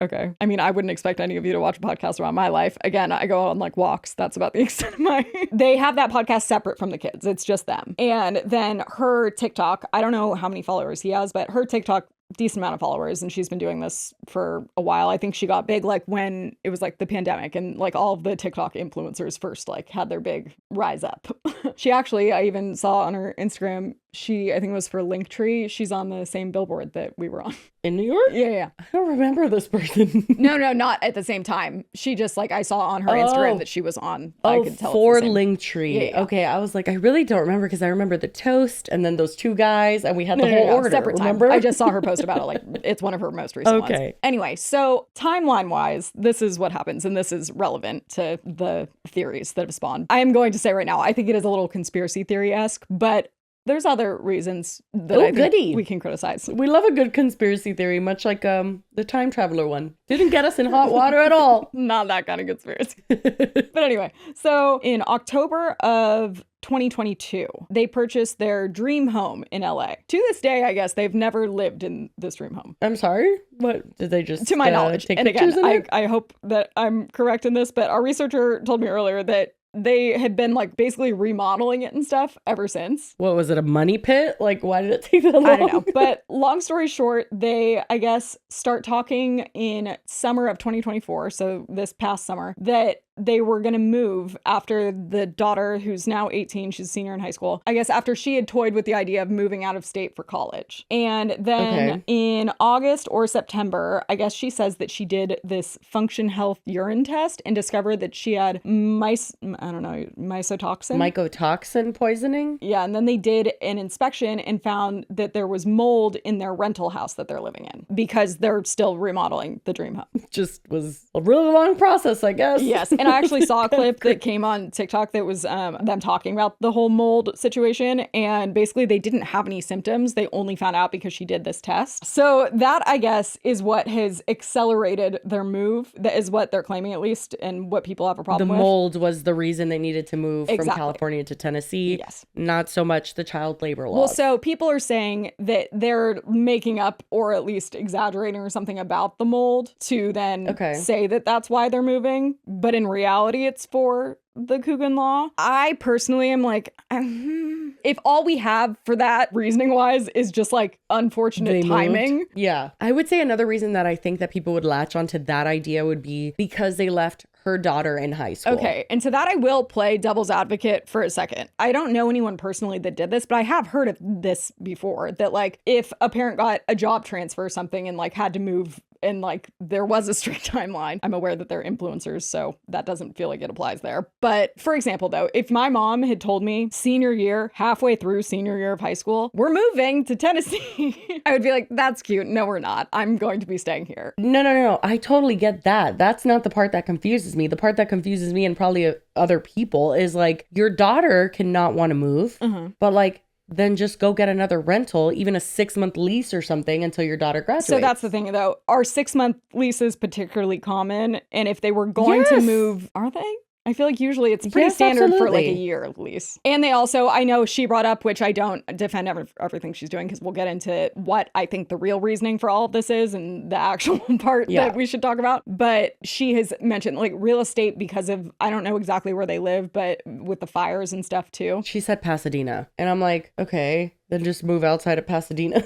A: okay. I mean, I wouldn't expect any of you to watch a podcast about my life. Again, I go on like walks. That's about the extent of my... They have that podcast separate from the kids. It's just them. And then her TikTok, I don't know how many followers he has, but her TikTok, decent amount of followers, and she's been doing this for a while. I think she got big like when it was like the pandemic and like all of the TikTok influencers first like had their big rise up. She actually, I even saw on her Instagram, I think it was for Linktree, she's on the same billboard that we were on.
B: In New York?
A: Yeah.
B: I don't remember this person.
A: No, not at the same time. She just like, I saw on her Instagram that she was on. I could tell
B: for Linktree. Yeah. Okay, I was like, I really don't remember because I remember the toast and then those two guys and we had the whole order.
A: Separate
B: remember?
A: Time. I just saw her post about it. Like it's one of her most recent ones. Anyway, so timeline wise, this is what happens, and this is relevant to the theories that have spawned. I am going to say right now, I think it is a little conspiracy theory-esque, but there's other reasons that I think we can criticize.
B: We love a good conspiracy theory, much like the time traveler one. Didn't get us in hot water at all.
A: Not that kind of conspiracy. But anyway, so in October of 2022, they purchased their dream home in LA. To this day, I guess they've never lived in this dream home.
B: I'm sorry? What? Did they just
A: to my knowledge?
B: Take
A: and again,
B: in
A: I hope that I'm correct in this, but our researcher told me earlier that they had been like basically remodeling it and stuff ever since.
B: What was it, a money pit? Like, why did it take that long?
A: I don't know. But long story short, they, I guess, start talking in summer of 2024. So this past summer, that they were going to move after the daughter, who's now 18, she's a senior in high school, I guess after she had toyed with the idea of moving out of state for college. And then in August or September, I guess she says that she did this function health urine test and discovered that she had mycotoxin
B: poisoning.
A: Yeah. And then they did an inspection and found that there was mold in their rental house that they're living in because they're still remodeling the dream home.
B: Just was a really long process, I guess.
A: Yes. And I actually saw a clip that came on TikTok that was them talking about the whole mold situation. And basically they didn't have any symptoms. They only found out because she did this test. So that, I guess, is what has accelerated their move. That is what they're claiming, at least, and what people have a problem with.
B: The mold was the reason they needed to move from California to Tennessee.
A: Yes.
B: Not so much the child labor laws.
A: Well, so people are saying that they're making up or at least exaggerating or something about the mold to then say that that's why they're moving. But in reality, it's for the Coogan law. I personally am like, if all we have for that reasoning wise is just like unfortunate timing.
B: Yeah. I would say another reason that I think that people would latch onto that idea would be because they left her daughter in high school.
A: Okay. And to that, I will play devil's advocate for a second. I don't know anyone personally that did this, but I have heard of this before, that like if a parent got a job transfer or something and like had to move and like there was a strict timeline. I'm aware that they're influencers, so that doesn't feel like it applies there. But for example, though, if my mom had told me senior year, halfway through senior year of high school, we're moving to Tennessee, I would be like, that's cute. No, we're not. I'm going to be staying here.
B: No. I totally get that. That's not the part that confuses me. The part that confuses me and probably other people is like, your daughter cannot want to move, but like, then just go get another rental, even a 6-month lease or something until your daughter graduates.
A: So that's the thing, though. Are 6-month leases particularly common? And if they were going to move, are they? I feel like usually it's pretty standard for like a
B: absolutely.
A: year lease. And they also, I know she brought up, which I don't defend everything she's doing because we'll get into what I think the real reasoning for all of this is and the actual part that we should talk about. But she has mentioned like real estate because of, I don't know exactly where they live, but with the fires and stuff too.
B: She said Pasadena. And I'm like, okay, then just move outside of Pasadena.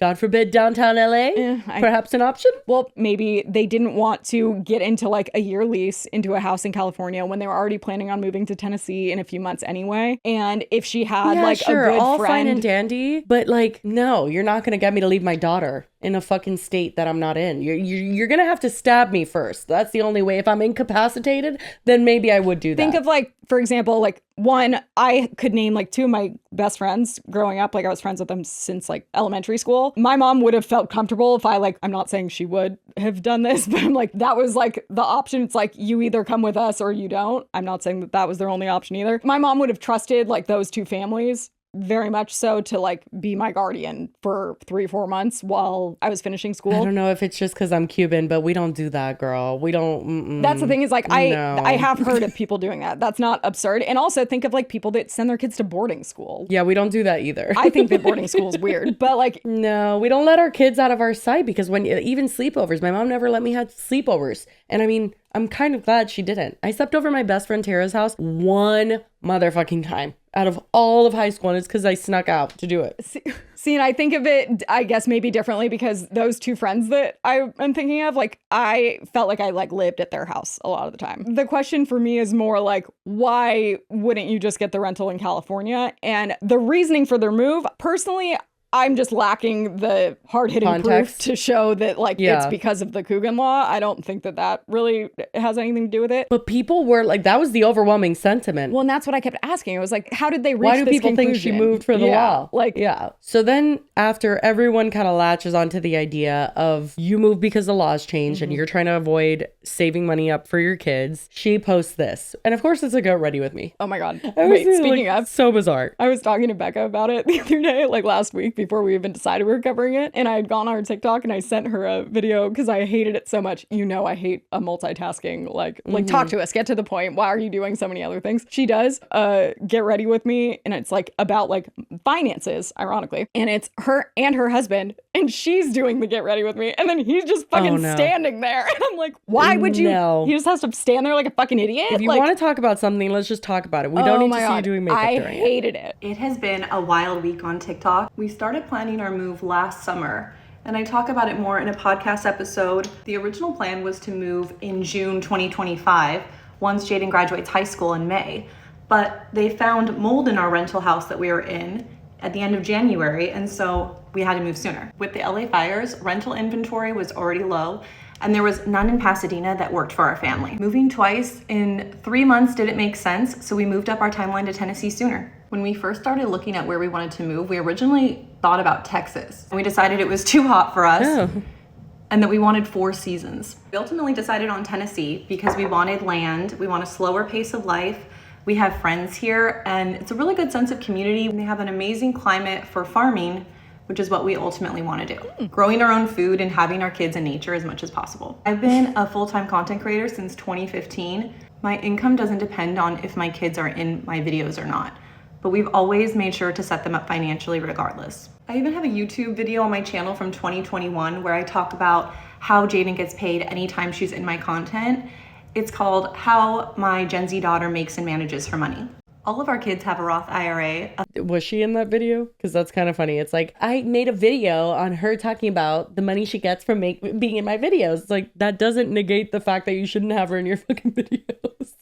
B: God forbid downtown LA, perhaps an option.
A: Well, maybe they didn't want to get into like a year lease into a house in California when they were already planning on moving to Tennessee in a few months anyway. And if she had like a good
B: all
A: friend,
B: fine and dandy, but like, no, you're not gonna get me to leave my daughter in a fucking state that I'm not in. You're gonna have to stab me first. That's the only way. If I'm incapacitated, then maybe I would do that.
A: Think of like, for example, like one, I could name like two of my best friends growing up. Like I was friends with them since like elementary school. My mom would have felt comfortable if I like, I'm not saying she would have done this, but I'm like, that was like the option. It's like, you either come with us or you don't. I'm not saying that that was their only option either. My mom would have trusted like those two families very much so to like be my guardian for 3-4 months while I was finishing school.
B: I don't know if it's just because I'm Cuban, but we don't do that, girl. We don't.
A: That's the thing is like, I have heard of people doing that. That's not absurd. And also think of like people that send their kids to boarding school.
B: Yeah, we don't do that either.
A: I think that boarding school is weird, but like,
B: no, we don't let our kids out of our sight because when even sleepovers, my mom never let me have sleepovers. And I mean, I'm kind of glad she didn't. I slept over my best friend Tara's house one motherfucking time out of all of high school, and it's because I snuck out to do it.
A: See, and I think of it, I guess maybe differently because those two friends that I am thinking of, like I felt like I like lived at their house a lot of the time. The question for me is more like, why wouldn't you just get the rental in California? And the reasoning for their move, personally, I'm just lacking the hard-hitting proof to show that, like, it's because of the Coogan law. I don't think that that really has anything to do with it.
B: But people were, like, that was the overwhelming sentiment.
A: Well, and that's what I kept asking. It was like, how did they reach
B: Why do
A: this
B: people
A: conclusion?
B: think she moved for the law?
A: Like,
B: So then after everyone kind of latches onto the idea of you move because the laws changed and you're trying to avoid saving money up for your kids, she posts this. And of course, it's a go ready with me.
A: Oh my God. Wait, speaking of.
B: So bizarre.
A: I was talking to Becca about it the other day, like last week before we even decided we were covering it. And I had gone on her TikTok and I sent her a video because I hated it so much. You know, I hate a multitasking, like talk to us, get to the point. Why are you doing so many other things? She does Get Ready With Me. And it's like about like finances, ironically. And it's her and her husband. And she's doing the Get Ready With Me. And then he's just fucking standing there. And I'm like, why would you? He just has to stand there like a fucking idiot.
B: If you want to talk about something, let's just talk about it. We don't need to see you doing makeup during it.
A: I hated it.
I: It has been a wild week on TikTok. We started planning our move last summer, and I talk about it more in a podcast episode. The original plan was to move in June 2025, once Jaden graduates high school in May. But they found mold in our rental house that we were in at the end of January, and so we had to move sooner. With the LA fires, rental inventory was already low, and there was none in Pasadena that worked for our family. Moving twice in 3 months didn't make sense, so we moved up our timeline to Tennessee sooner. When we first started looking at where we wanted to move, we originally thought about Texas, and we decided it was too hot for us and that we wanted 4 seasons. We ultimately decided on Tennessee because we wanted land, we want a slower pace of life, we have friends here, and it's a really good sense of community. They have an amazing climate for farming, which is what we ultimately want to do. Growing our own food and having our kids in nature as much as possible. I've been a full-time content creator since 2015. My income doesn't depend on if my kids are in my videos or not, but we've always made sure to set them up financially regardless. I even have a YouTube video on my channel from 2021 where I talk about how Jaden gets paid anytime she's in my content. It's called How My Gen Z Daughter Makes and Manages Her Money. All of our kids have a Roth IRA.
B: Was she in that video? Because that's kind of funny. It's like, I made a video on her talking about the money she gets from being in my videos. It's like, that doesn't negate the fact that you shouldn't have her in your fucking videos.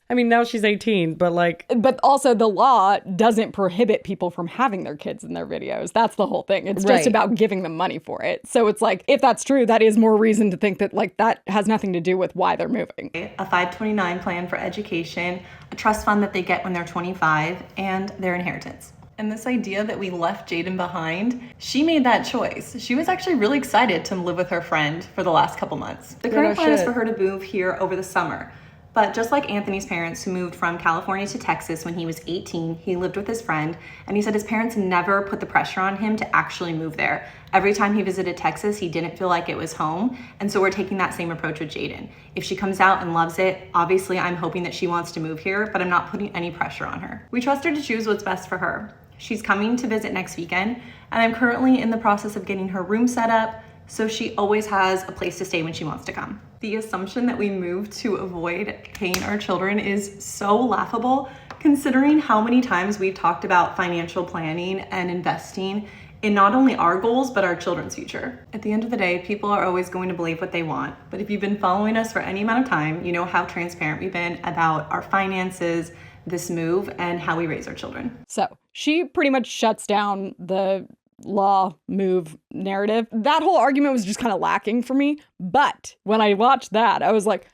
B: I mean, now she's 18, but like...
A: But also the law doesn't prohibit people from having their kids in their videos. That's the whole thing. It's just about giving them money for it. So it's like, if that's true, that is more reason to think that like that has nothing to do with why they're moving.
I: A 529 plan for education, a trust fund that they get when they're 25, and their inheritance. And this idea that we left Jaden behind, she made that choice. She was actually really excited to live with her friend for the last couple months. The current plan is for her to move here over the summer. But just like Anthony's parents, who moved from California to Texas when he was 18, he lived with his friend, and he said his parents never put the pressure on him to actually move there. Every time he visited Texas, he didn't feel like it was home, and so we're taking that same approach with Jaden. If she comes out and loves it, obviously I'm hoping that she wants to move here, but I'm not putting any pressure on her. We trust her to choose what's best for her. She's coming to visit next weekend, and I'm currently in the process of getting her room set up, so she always has a place to stay when she wants to come. The assumption that we moved to avoid paying our children is so laughable, considering how many times we've talked about financial planning and investing in not only our goals, but our children's future. At the end of the day, people are always going to believe what they want, but if you've been following us for any amount of time, you know how transparent we've been about our finances, this move, and how we raise our children.
A: So she pretty much shuts down the law move narrative. That whole argument was just kind of lacking for me. But when I watched that, I was like,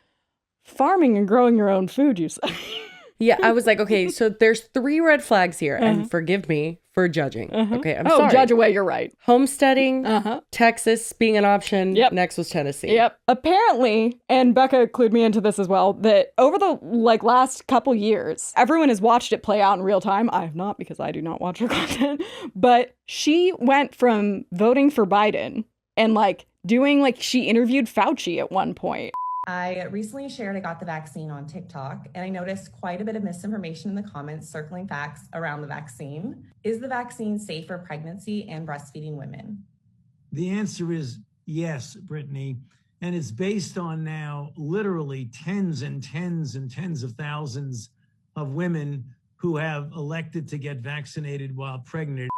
A: farming and growing your own food, you say.
B: Yeah, I was like, okay, so there's 3 red flags here, and forgive me for judging. Okay, I'm sorry.
A: Oh, judge away, you're right.
B: Homesteading, Texas being an option.
A: Yep.
B: Next was Tennessee.
A: Yep. Apparently, and Becca clued me into this as well, that over the last couple years, everyone has watched it play out in real time. I have not, because I do not watch her content. But she went from voting for Biden and doing she interviewed Fauci at one point.
J: I recently shared I got the vaccine on TikTok, and I noticed quite a bit of misinformation in the comments circling facts around the vaccine. Is the vaccine safe for pregnancy and breastfeeding women?
K: The answer is yes, Brittany. And it's based on now literally tens and tens and tens of thousands of women who have elected to get vaccinated while pregnant.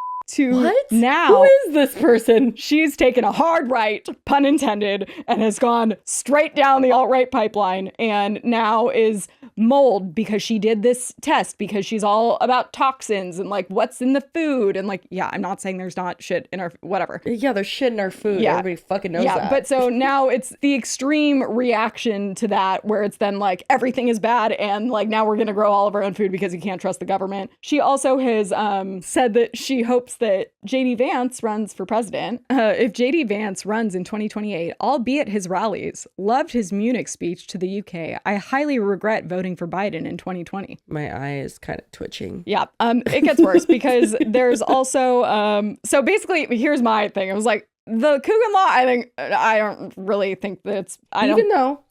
A: Now,
B: who is this person?
A: She's taken a hard right, pun intended, and has gone straight down the alt-right pipeline, and now is mold because she did this test, because she's all about toxins and what's in the food, and I'm not saying there's not shit in our whatever.
B: Yeah, there's shit in our food. Yeah. Everybody fucking knows that.
A: But so now it's the extreme reaction to that, where it's then everything is bad, and now we're gonna grow all of our own food because you can't trust the government. She also has said that she hopes that JD Vance runs for president. If JD Vance runs in 2028, I'll be at his rallies. Loved his Munich speech to the UK. I highly regret voting for Biden in 2020.
B: My eye is kind of twitching.
A: Yeah. It gets worse because there's also, so basically, here's my thing. It was the Coogan law, I don't really think that it's,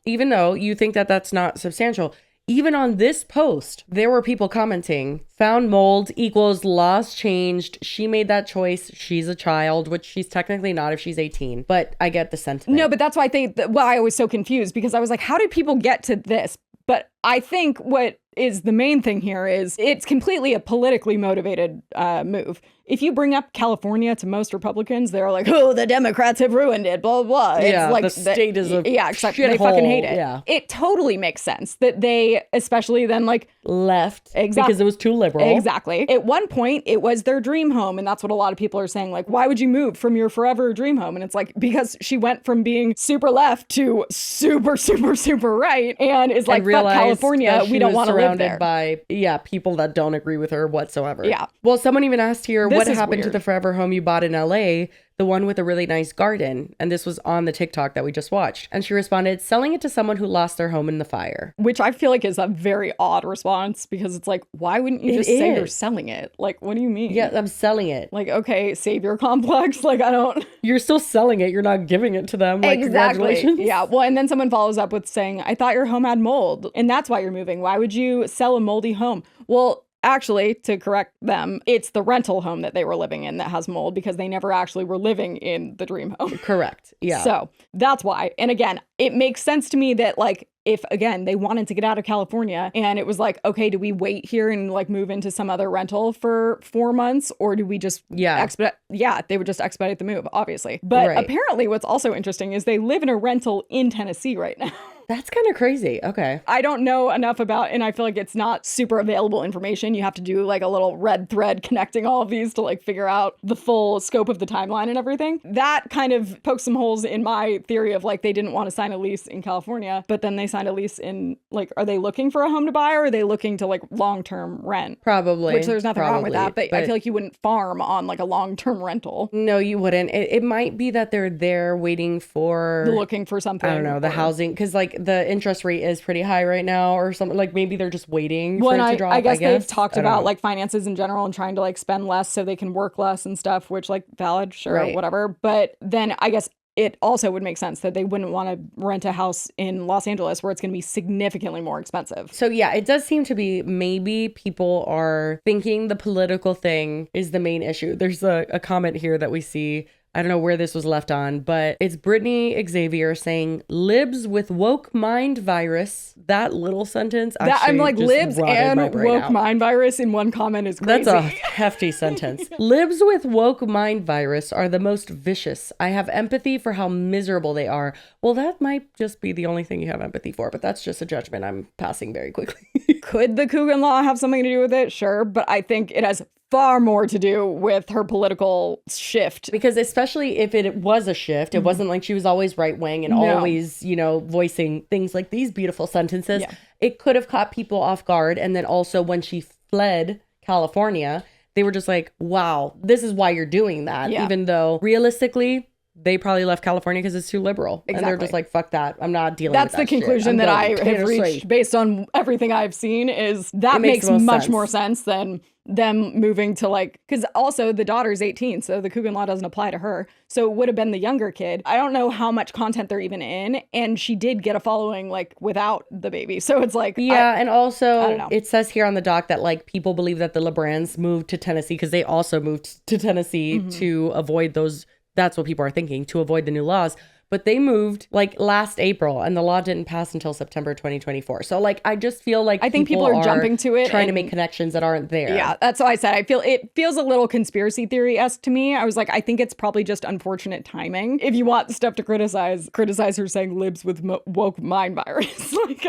B: even though you think that that's not substantial, even on this post, there were people commenting, found mold equals laws changed. She made that choice. She's a child, which she's technically not if she's 18. But I get the sentiment.
A: No, but that's why I think why I was so confused, because I was like, how did people get to this? But I think what is the main thing here is it's completely a politically motivated move. If you bring up California to most Republicans, they're like, oh, the Democrats have ruined it, blah, blah, blah.
B: Yeah, the state is a
A: exactly. They fucking hate it.
B: Yeah.
A: It totally makes sense that they, especially then
B: left.
A: Exactly.
B: Because it was too liberal.
A: Exactly. At one point, it was their dream home. And that's what a lot of people are saying. Why would you move from your forever dream home? And it's because she went from being super left to super, super, super right. And is fuck California, we don't want to live there.
B: By, people that don't agree with her whatsoever.
A: Yeah.
B: Well, someone even asked here, what happened to the forever home you bought in LA? The one with a really nice garden. And this was on the TikTok that we just watched. And she responded, selling it to someone who lost their home in the fire.
A: Which I feel is a very odd response, because it's why wouldn't you just say you're selling it? What do you mean?
B: Yeah, I'm selling it.
A: Okay, savior complex. I don't.
B: You're still selling it. You're not giving it to them.
A: Exactly.
B: Congratulations.
A: Yeah. Well, and then someone follows up with saying, I thought your home had mold and that's why you're moving. Why would you sell a moldy home? Well, actually, to correct them, it's the rental home that they were living in that has mold, because they never actually were living in the dream home.
B: Correct. Yeah.
A: So that's why. And again, it makes sense to me that if again they wanted to get out of California and it was okay, do we wait here and move into some other rental for 4 months, or do we just expedite? Yeah, they would just expedite the move, obviously. But apparently what's also interesting is they live in a rental in Tennessee right now.
B: That's kind of crazy. Okay.
A: I don't know enough about, and I feel it's not super available information. You have to do a little red thread connecting all of these to figure out the full scope of the timeline and everything. That kind of pokes some holes in my theory of they didn't want to sign a lease in California, but then they signed a lease in are they looking for a home to buy, or are they looking to long-term rent?
B: Probably.
A: Which there's nothing wrong with that, but I feel you wouldn't farm on a long-term rental.
B: No, you wouldn't. It might be that they're there waiting for...
A: Looking for something.
B: I don't know, the housing, because the interest rate is pretty high right now or something. Like maybe they're just waiting for it to drop.
A: I guess they've talked about like finances in general and trying to like spend less so they can work less and stuff, which like valid, sure, whatever. But then I guess it also would make sense that they wouldn't want to rent a house in Los Angeles where it's going to be significantly more expensive.
B: So yeah, it does seem to be maybe people are thinking the political thing is the main issue. There's a comment here that we see. I don't know where this was left on, but it's Brittany Xavier saying libs with woke mind virus. That little sentence actually
A: I'm like, libs and woke
B: out.
A: Mind virus in one comment is crazy.
B: That's a hefty sentence. Libs with woke mind virus are the most vicious. I have empathy for how miserable they are. Well, that might just be the only thing you have empathy for, but that's just a judgment I'm passing very quickly.
A: Could the Coogan law have something to do with it? Sure, but I think it has far more to do with her political shift.
B: Because especially if it was a shift, it wasn't like she was always right-wing and always, you know, voicing things like these beautiful sentences. Yeah. It could have caught people off guard. And then also when she fled California, they were just like, wow, this is why you're doing that. Yeah. Even though realistically, they probably left California because it's too liberal. Exactly. And they're just like, fuck that. I'm not dealing with that.
A: That's the conclusion that I have reached based on everything I've seen is that makes much more sense than them moving to like, because also the daughter's 18, so the Coogan law doesn't apply to her. So it would have been the younger kid. I don't know how much content they're even in. And she did get a following like without the baby. So it's like,
B: yeah. And also it says here on the doc that like people believe that the LeBrans moved to Tennessee because they also moved to Tennessee to avoid those. That's what people are thinking, to avoid the new laws. But they moved like last April and the law didn't pass until September 2024. So like, I just feel like
A: I think people are jumping to it.
B: Trying to make connections that aren't there.
A: Yeah, that's what I said. It feels a little conspiracy theory-esque to me. I was like, I think it's probably just unfortunate timing. If you want stuff to criticize her saying libs with woke mind virus. Like,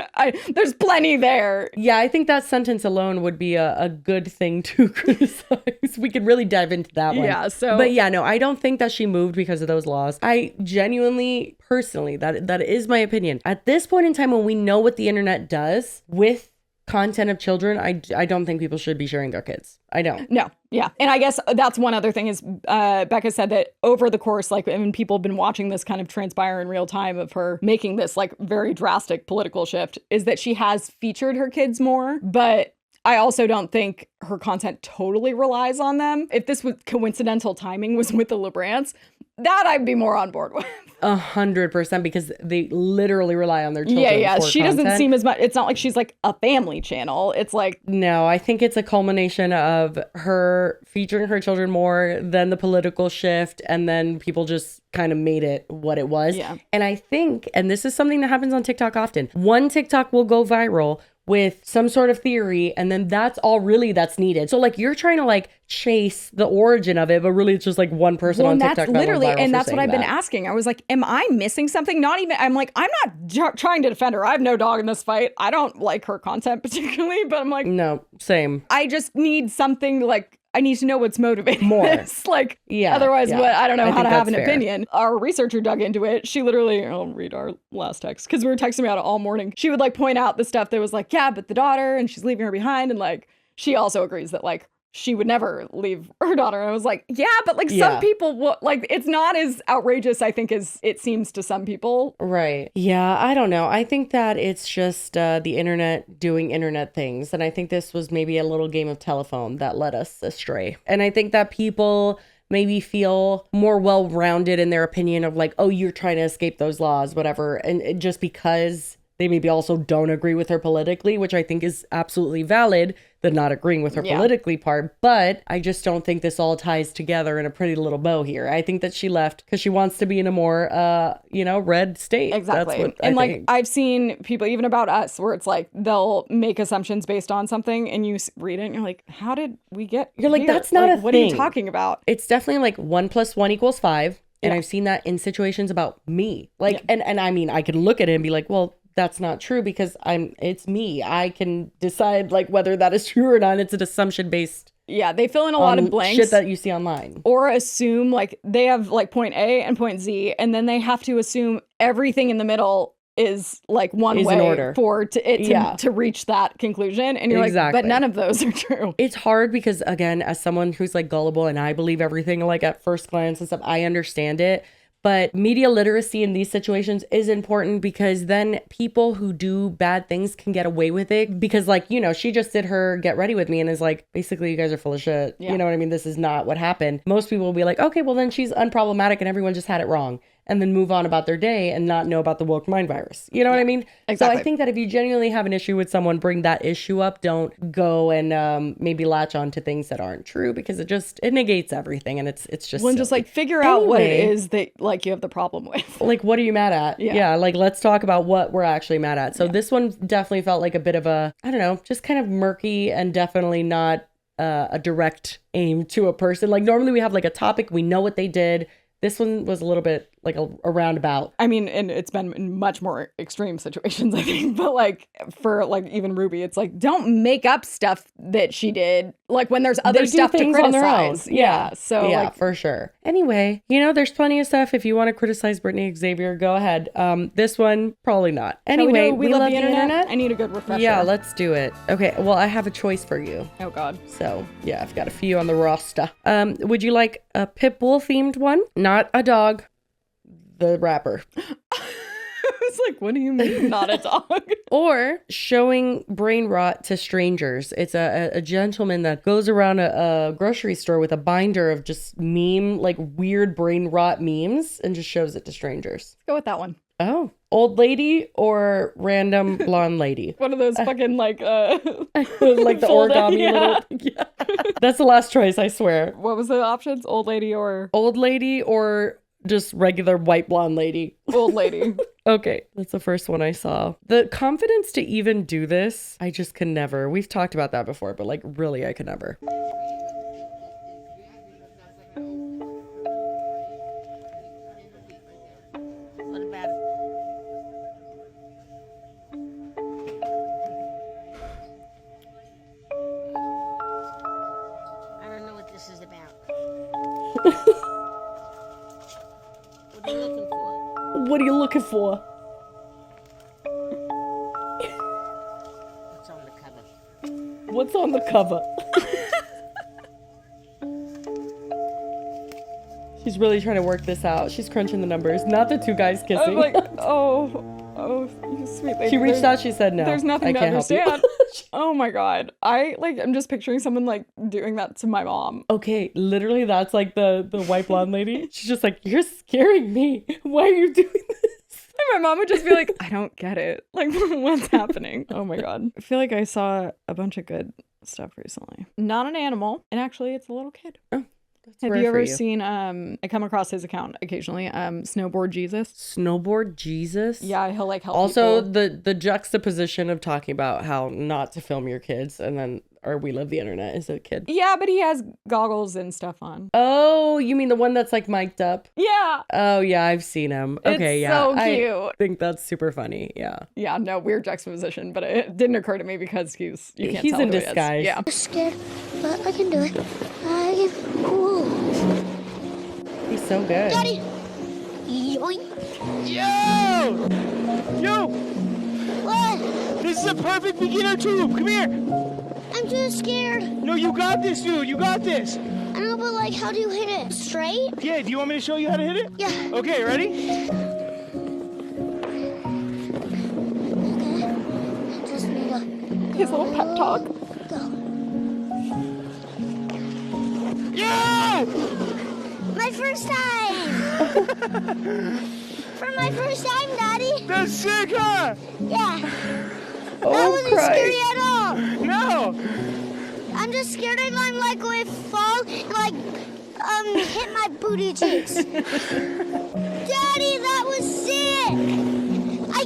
A: there's plenty there.
B: Yeah, I think that sentence alone would be a good thing to criticize. We could really dive into that one.
A: Yeah, so.
B: But yeah, no, I don't think that she moved because of those laws. I genuinely, personally, that is my opinion. At this point in time, when we know what the internet does with content of children, I don't think people should be sharing their kids. I don't.
A: No. Yeah. And I guess that's one other thing is Becca said that over the course, like, I mean, people have been watching this kind of transpire in real time of her making this like very drastic political shift, is that she has featured her kids more, but I also don't think her content totally relies on them. If this was coincidental timing was with the LeBrans, that I'd be more on board with.
B: 100%, because they literally rely on their children.
A: Yeah. She doesn't seem as much. It's not like she's like a family channel. It's like,
B: no, I think it's a culmination of her featuring her children more than the political shift, and then people just kind of made it what it was.
A: Yeah.
B: And I think, and this is something that happens on TikTok often, one TikTok will go viral with some sort of theory, and then that's all really that's needed. So like you're trying to like chase the origin of it, but really it's just like one person on TikTok.
A: That's literally, and that's what I've been asking. I was like, am I missing something? Not even, I'm like, I'm not trying to defend her. I have no dog in this fight. I don't like her content particularly, but I'm like,
B: no, same.
A: I just need something like, I need to know what's motivating
B: more.
A: This. Like, otherwise, what? I don't know how to have an opinion. Our researcher dug into it. She literally, I'll read our last text because we were texting about it all morning. She would like point out the stuff that was like, yeah, but the daughter, and she's leaving her behind. And like, she also agrees that like, she would never leave her daughter. And I was like, yeah, but like some people, like it's not as outrageous, I think, as it seems to some people.
B: Right. Yeah, I don't know. I think that it's just the internet doing internet things. And I think this was maybe a little game of telephone that led us astray. And I think that people maybe feel more well-rounded in their opinion of like, oh, you're trying to escape those laws, whatever. And just because they maybe also don't agree with her politically, which I think is absolutely valid, the not agreeing with her politically part. But I just don't think this all ties together in a pretty little bow here. I think that she left because she wants to be in a more, red state.
A: Exactly. That's what I think. I've seen people, even about us, where it's like they'll make assumptions based on something and you read it and you're like, how did we get
B: You're like,
A: here?
B: That's not
A: like,
B: a thing.
A: What are you talking about?
B: It's definitely like 1 + 1 = 5. And I've seen that in situations about me. Like, and I mean, I could look at it and be like, well, that's not true because it's me. I can decide like whether that is true or not. It's an assumption based.
A: Yeah, they fill in a lot of blanks.
B: Shit that you see online.
A: Or assume like they have like point A and point Z, and then they have to assume everything in the middle is like one way
B: in order
A: for to reach that conclusion. And you're like, but none of those are true.
B: It's hard because again, as someone who's like gullible and I believe everything like at first glance and stuff, I understand it. But media literacy in these situations is important because then people who do bad things can get away with it because like, you know, she just did her get ready with me and is like, basically you guys are full of shit. Yeah. You know what I mean? This is not what happened. Most people will be like, okay, well then she's unproblematic and everyone just had it wrong. And then move on about their day and not know about the woke mind virus. You know what I mean? Exactly. So I think that if you genuinely have an issue with someone, bring that issue up. Don't go and maybe latch on to things that aren't true because it negates everything and it's just
A: well, just like figure out what it is that like you have the problem with.
B: Like, what are you mad at? Yeah. Like, let's talk about what we're actually mad at. So this one definitely felt like a bit of a, I don't know, just kind of murky and definitely not a direct aim to a person. Like normally we have like a topic, we know what they did. This one was a little bit like a roundabout.
A: I mean, and it's been in much more extreme situations, I think. But like for like even Ruby, it's like don't make up stuff that she did. Like when there's other stuff to criticize.
B: Yeah.
A: So
B: yeah,
A: like,
B: for sure. Anyway, you know, there's plenty of stuff. If you want to criticize Brittany Xavier, go ahead. This one, probably not. Anyway,
A: we love the internet. I need a good refresher.
B: Yeah, let's do it. Okay. Well, I have a choice for you.
A: Oh God.
B: So yeah, I've got a few on the roster. Would you like a Pitbull themed one? Not a dog. The rapper.
A: I was like, what do you mean not a dog?
B: Or showing brain rot to strangers. It's a gentleman that goes around a grocery store with a binder of just like weird brain rot memes and just shows it to strangers.
A: Go with that one.
B: Oh, old lady or random blonde lady?
A: One of those fucking like
B: like the origami little. Yeah. That's the last choice, I swear.
A: What was the options? Old lady or
B: just regular white blonde lady.
A: Old lady.
B: Okay, that's the first one I saw. The confidence to even do this, I just can never. We've talked about that before, but like really, I could never.
L: What about it? I don't know what this is about.
B: What are you looking for?
L: What's on the cover?
B: What's on the cover? She's really trying to work this out. She's crunching the numbers. Not the two guys kissing.
A: I'm like, oh, you sweet lady.
B: She reached out. She said no.
A: There's nothing to understand. Oh my God. I'm just picturing someone like doing that to my mom.
B: Okay, literally that's like the white blonde lady. She's just like, you're scaring me. Why are you doing this?
A: And my mom would just be like, I don't get it. Like, what's happening? Oh my God. I feel like I saw a bunch of good stuff recently. Not an animal. And actually, it's a little kid.
B: Oh.
A: Have you ever seen, I come across his account occasionally, Snowboard Jesus?
B: Snowboard Jesus?
A: Yeah, he'll like help
B: also,
A: people.
B: the juxtaposition of talking about how not to film your kids and then, or we love the internet as a kid.
A: Yeah, but he has goggles and stuff on.
B: Oh, you mean the one that's like mic'd up?
A: Yeah.
B: Oh, yeah, I've seen him. Okay,
A: it's
B: yeah.
A: so cute.
B: I think that's super funny, yeah.
A: Yeah, no, weird juxtaposition, but it didn't occur to me because he's
B: in disguise.
A: Yeah.
M: I'm scared, but I can do it.
B: He's so good.
M: Daddy! Yoink!
N: Yo!
M: What?
N: This is a perfect beginner tube. Come here.
M: I'm too scared.
N: No, you got this, dude. You got this.
M: I know, but like, how do you hit it? Straight?
N: Yeah, do you want me to show you how to hit it?
M: Yeah.
N: Okay, ready?
M: Okay. Just need to
A: his little pep talk.
M: Go.
N: Yeah!
M: My first time! For my first time, Daddy!
N: That's sick, huh?
M: Yeah.
B: Oh,
M: that wasn't
B: Christ.
M: scary at all!
N: No!
M: I'm just scared I'm like going to fall and like hit my booty cheeks. Daddy, that was sick! I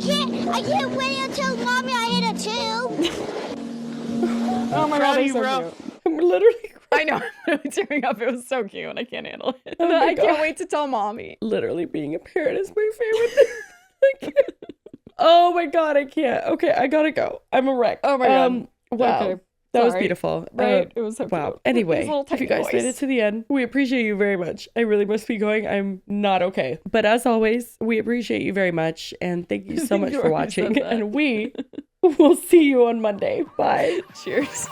M: can't wait until Mommy I hit a tube.
A: Oh my God, that's so
N: bro.
A: cute.
B: I'm literally
A: I know, I'm really tearing up. It was so cute and I can't handle it.
B: Oh
A: I can't wait to tell Mommy.
B: Literally being a parent is my favorite thing. Oh my God, I can't. Okay, I gotta go. I'm a wreck.
A: Oh my God.
B: Wow.
A: Okay.
B: That was
A: Sorry.
B: beautiful.
A: Right? It was so
B: wow.
A: cute.
B: Anyway,
A: His little
B: if you
A: tiny
B: guys made it
A: voice.
B: to the end, we appreciate you very much. I really must be going. I'm not okay. But as always, we appreciate you very much. And thank you so much for watching. And we will see you on Monday. Bye.
A: Cheers.